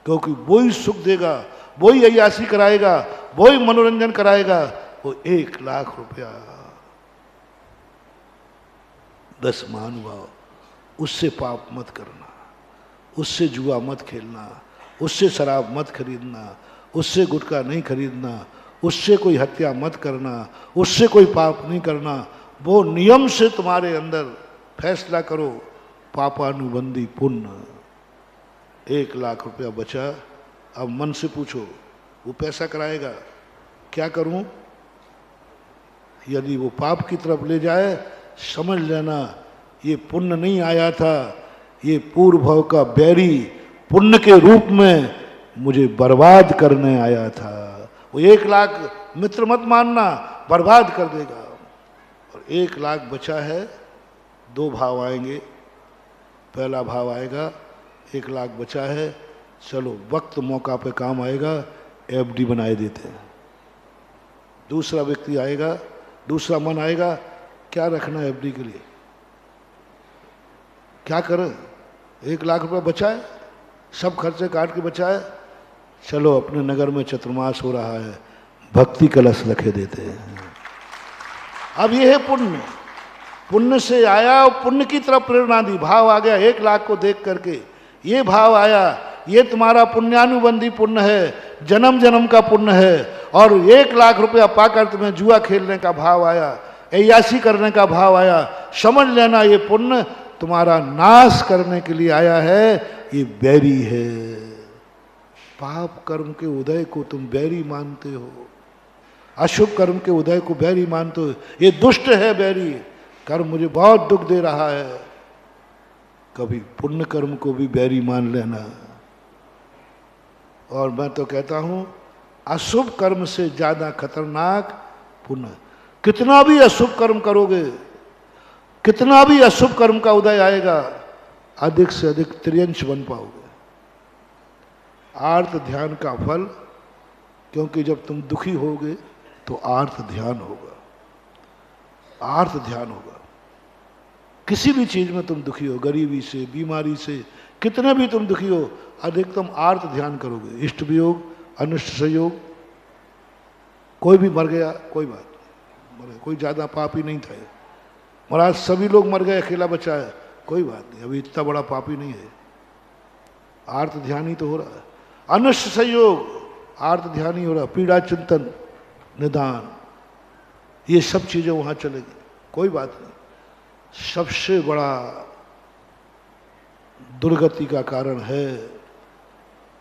क्योंकि वही सुख देगा, वही अय्यासी कराएगा, वही मनोरंजन कराएगा, वो 1 लाख रुपया 10 महानुभाव, उससे पाप मत करना, उससे जुआ मत खेलना, उससे शराब मत खरीदना, उससे गुटखा नहीं खरीदना, उससे कोई हत्या मत करना, उससे कोई पाप नहीं करना। वो नियम से तुम्हारे अंदर फैसला करो, पापानुबंधी पुण्य। 1 लाख रुपया बचा, अब मन से पूछो वो पैसा कराएगा, क्या करूं? यदि वो पाप की तरफ ले जाए, समझ लेना ये पुण्य नहीं आया था, ये पूर्व भाव का बैरी पुण्य के रूप में मुझे बर्बाद करने आया था। वो 1 लाख मित्र मत मानना, बर्बाद कर देगा। और 1 लाख बचा है, 2 भाव आएंगे। पहला भाव आएगा 1 लाख बचा है, चलो वक्त मौका पे काम आएगा, एफडी बनाए देते हैं। दूसरा व्यक्ति आएगा, दूसरा मन आएगा, क्या रखना है एफडी के लिए, क्या करें? 1 लाख रुपया बचा है, सब खर्चे काट के बचा है, चलो अपने नगर में चतुर्मास हो रहा है, भक्ति कलश रखे देते हैं। अब ये है पुण्य, पुण्य से आया और पुण्य की तरफ प्रेरणा दी, भाव आ गया 1 लाख को देख करके, ये भाव आया, ये तुम्हारा पुण्यानुबंधी पुण्य है, जन्म जन्म का पुण्य है। और 1 लाख रुपया पाकर तुम्हें जुआ खेलने का भाव आया, अय्यासी करने का भाव आया, समझ लेना ये पुण्य तुम्हारा नाश करने के लिए आया है, ये बैरी है। पाप कर्म के उदय को तुम बैरी मानते हो, अशुभ कर्म के उदय को बैरी मानते हो, ये दुष्ट है बैरी, कर्म मुझे बहुत दुख दे रहा है। कभी पुण्य कर्म को भी बैरी मान लेना। और मैं तो कहता हूं अशुभ कर्म से ज्यादा खतरनाक पुण्य। कितना भी अशुभ कर्म करोगे, कितना भी अशुभ कर्म का उदय आएगा, अधिक से अधिक त्रियंश बन पाओगे। आर्त ध्यान का फल, क्योंकि जब तुम दुखी होगे तो आर्त ध्यान होगा, आर्त ध्यान होगा। किसी भी चीज में तुम दुखी हो, गरीबी से, बीमारी से, कितने भी तुम दुखी हो, अधिकतम आर्त ध्यान करोगे। इष्ट वियोग, अनिष्ट संयोग, कोई भी मर गया कोई बात नहीं, कोई ज्यादा पापी नहीं था महाराज, सभी लोग मर गए, अकेला बचा है, कोई बात नहीं, अभी इतना बड़ा पापी नहीं है, आर्त ध्यान ही तो हो रहा है। अनिष्ट संयोग, आर्त ध्यान ही हो रहा, पीड़ा चिंतन निदान, ये सब चीजें वहां चलेगी, कोई बात नहीं। सबसे बड़ा दुर्गति का कारण है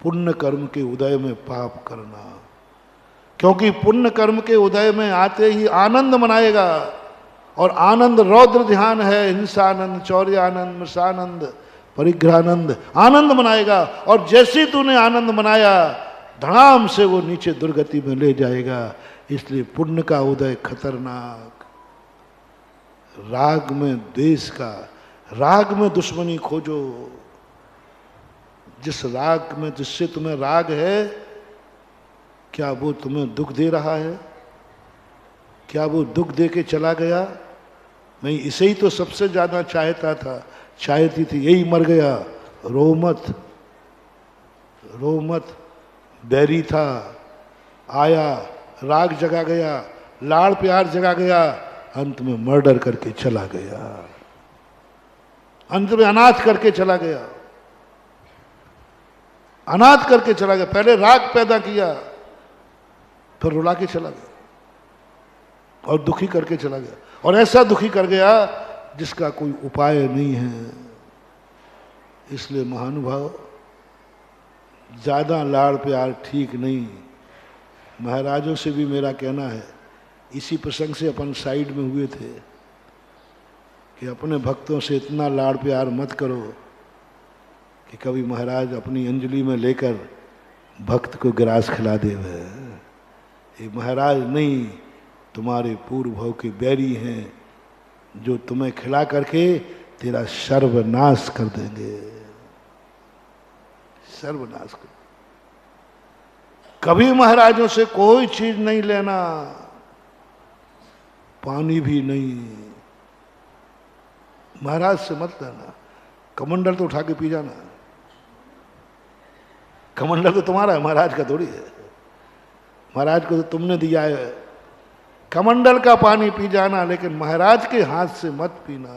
पुण्य कर्म के उदय में पाप करना, क्योंकि पुण्य कर्म के उदय में आते ही आनंद मनाएगा, और आनंद रौद्र ध्यान है, हिंसानंद, चौर्यानंद, मृषानंद, परिग्रहानंद, आनंद मनाएगा। और जैसे तूने आनंद मनाया, धड़ाम से वो नीचे दुर्गति में ले जाएगा। इसलिए पुण्य का उदय खतरनाक। राग में द्वेष का, राग में दुश्मनी खोजो। जिस राग में, जिससे तुम्हें राग है, क्या वो तुम्हें दुख दे रहा है? क्या वो दुख दे के चला गया? मैं इसे ही तो सबसे ज्यादा चाहता था, चाहती थी, यही मर गया। रो मत, रो मत, बैरी था, आया, राग जगा गया, लाड़ प्यार जगा गया, अंत में मर्डर करके चला गया, अंत में अनाथ करके चला गया, अनाथ करके चला गया। पहले राग पैदा किया, फिर रुला के चला गया और दुखी करके चला गया, और ऐसा दुखी कर गया जिसका कोई उपाय नहीं है। इसलिए महानुभाव, ज्यादा लाड़ प्यार ठीक नहीं। महाराजों से भी मेरा कहना है, इसी प्रसंग से अपन साइड में हुए थे कि अपने भक्तों से इतना लाड़ प्यार मत करो कि कभी महाराज अपनी अंजलि में लेकर भक्त को ग्रास खिला दे। ये महाराज नहीं, तुम्हारे पूर्व भाव के बैरी हैं, जो तुम्हें खिला करके तेरा सर्वनाश कर देंगे, सर्वनाश कर। कभी महाराजों से कोई चीज नहीं लेना, पानी भी नहीं, महाराज से मत लेना। कमंडल तो उठा के पी जाना, कमंडल तो तुम्हारा है, महाराज का थोड़ी है। महाराज को तो तुमने दिया है, कमंडल का पानी पी जाना, लेकिन महाराज के हाथ से मत पीना।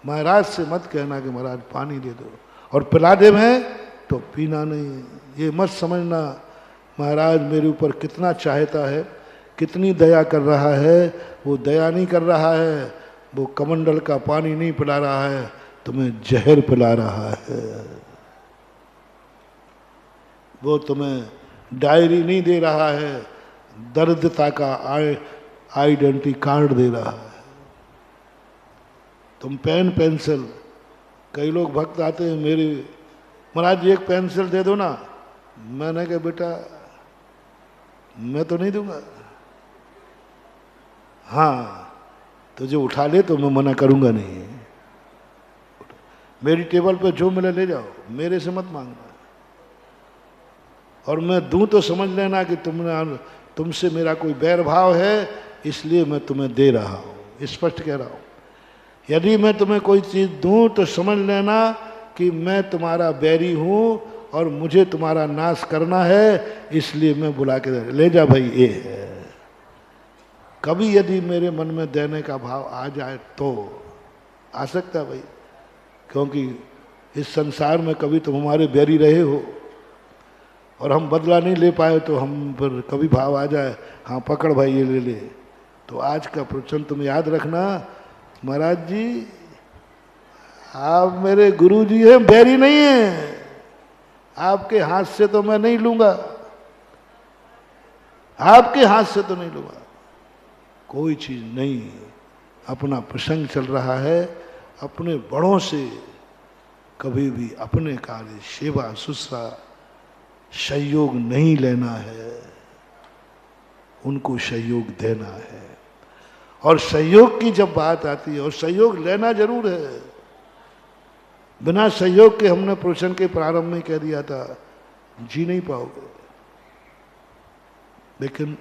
महाराज से मत कहना कि महाराज पानी दे दो, और पिला दे मैं तो पीना नहीं। ये मत समझना महाराज मेरे ऊपर कितना चाहता है, कितनी दया कर रहा है, वो दया नहीं कर रहा है, वो कमंडल का पानी नहीं पिला रहा है, तुम्हें जहर पिला रहा है। वो तुम्हें डायरी नहीं दे रहा है, दरिद्रता का आइडेंटिटी कार्ड दे रहा है। तुम पेन पेंसिल, कई लोग भक्त आते हैं मेरे, महाराज जी एक पेंसिल दे दो ना। मैंने कहा बेटा मैं तो नहीं दूंगा। हाँ तुझे उठा ले तो मैं मना करूंगा नहीं। मेरी टेबल पे जो मिले ले जाओ, मेरे से मत मांगना। और मैं दूं तो समझ लेना कि तुमसे मेरा कोई बैर भाव है, इसलिए मैं तुम्हें दे रहा हूं, स्पष्ट कह रहा हूं। यदि मैं तुम्हें कोई चीज दूं तो समझ लेना कि मैं तुम्हारा बैरी हूं और मुझे तुम्हारा नाश करना है, इसलिए मैं बुला के ले जा भाई ये है। कभी यदि मेरे मन में देने का भाव आ जाए तो आ सकता है भाई, क्योंकि इस संसार में कभी तुम हमारे बैरी रहे हो और हम बदला नहीं ले पाए, तो हम पर कभी भाव आ जाए, हाँ पकड़ भाई ये ले ले। तो आज का प्रवचन तुम याद रखना, महाराज जी आप मेरे गुरु जी हैं, बैरी नहीं है। आपके हाथ से तो मैं नहीं लूंगा, आपके हाथ से तो नहीं लूंगा, कोई चीज नहीं। अपना प्रसंग चल रहा है, अपने बड़ों से कभी भी अपने कार्य सेवा शुश्रा सहयोग नहीं लेना है, उनको सहयोग देना है। और सहयोग की जब बात आती है, और सहयोग लेना जरूर है, बिना सहयोग के हमने प्रवचन के प्रारंभ में कह दिया था जी नहीं पाओगे। लेकिन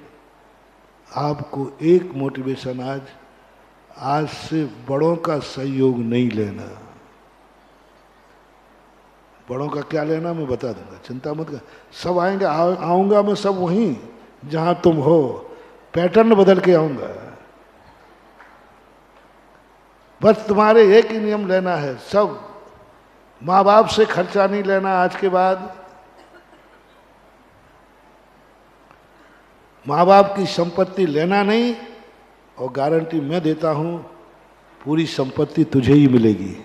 आपको एक मोटिवेशन आज से बड़ों का सहयोग नहीं लेना। बड़ों का क्या लेना मैं बता दूंगा, चिंता मत कर। सब आएंगे, आऊंगा मैं सब वहीं जहां तुम हो, पैटर्न बदल के आऊंगा। बस तुम्हारे एक ही नियम लेना है, सब माँ बाप से खर्चा नहीं लेना आज के बाद। माँ बाप की संपत्ति लेना नहीं, और गारंटी मैं देता हूं पूरी संपत्ति तुझे ही मिलेगी।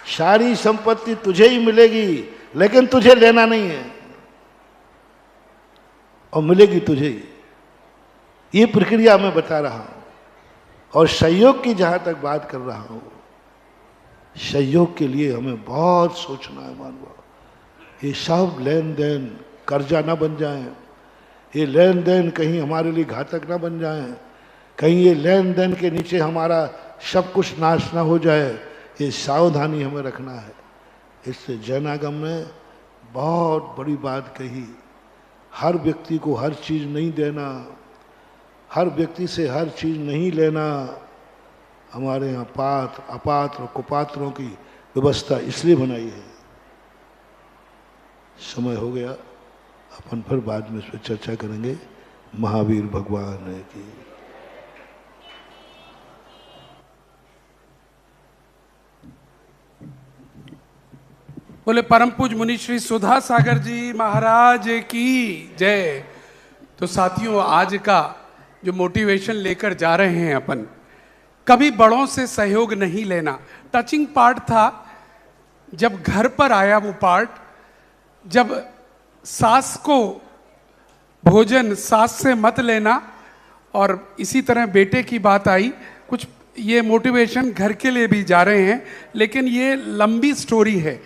सारी संपत्ति तुझे ही मिलेगी, लेकिन तुझे लेना नहीं है, और मिलेगी तुझे ही। ये प्रक्रिया मैं बता रहा हूं। और सहयोग की जहां तक बात कर रहा हूं, सहयोग के लिए हमें बहुत सोचना है मानव। ये सब लेन देन कर्जा ना बन जाए, ये लेन देन कहीं हमारे लिए घातक ना बन जाए, कहीं ये लेन देन के नीचे हमारा सब कुछ नाश ना हो जाए, ये सावधानी हमें रखना है। इससे जैनागम ने बहुत बड़ी बात कही, हर व्यक्ति को हर चीज़ नहीं देना, हर व्यक्ति से हर चीज़ नहीं लेना। हमारे यहाँ पात्र अपात्र कुपात्रों की व्यवस्था इसलिए बनाई है। समय हो गया, अपन फिर बाद में इस पर चर्चा करेंगे। महावीर भगवान की बोले। परम पूज मुनि श्री सुधा सागर जी महाराज की जय। तो साथियों, आज का जो मोटिवेशन लेकर जा रहे हैं अपन, कभी बड़ों से सहयोग नहीं लेना, टचिंग पार्ट था। जब घर पर आया वो पार्ट, जब सास को भोजन सास से मत लेना, और इसी तरह बेटे की बात आई। कुछ ये मोटिवेशन घर के लिए भी जा रहे हैं, लेकिन ये लंबी स्टोरी है,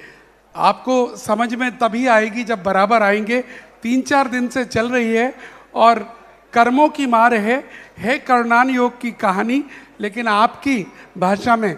आपको समझ में तभी आएगी जब बराबर आएंगे। 3-4 दिन से चल रही है और कर्मों की मार है कर्णान योग की कहानी, लेकिन आपकी भाषा में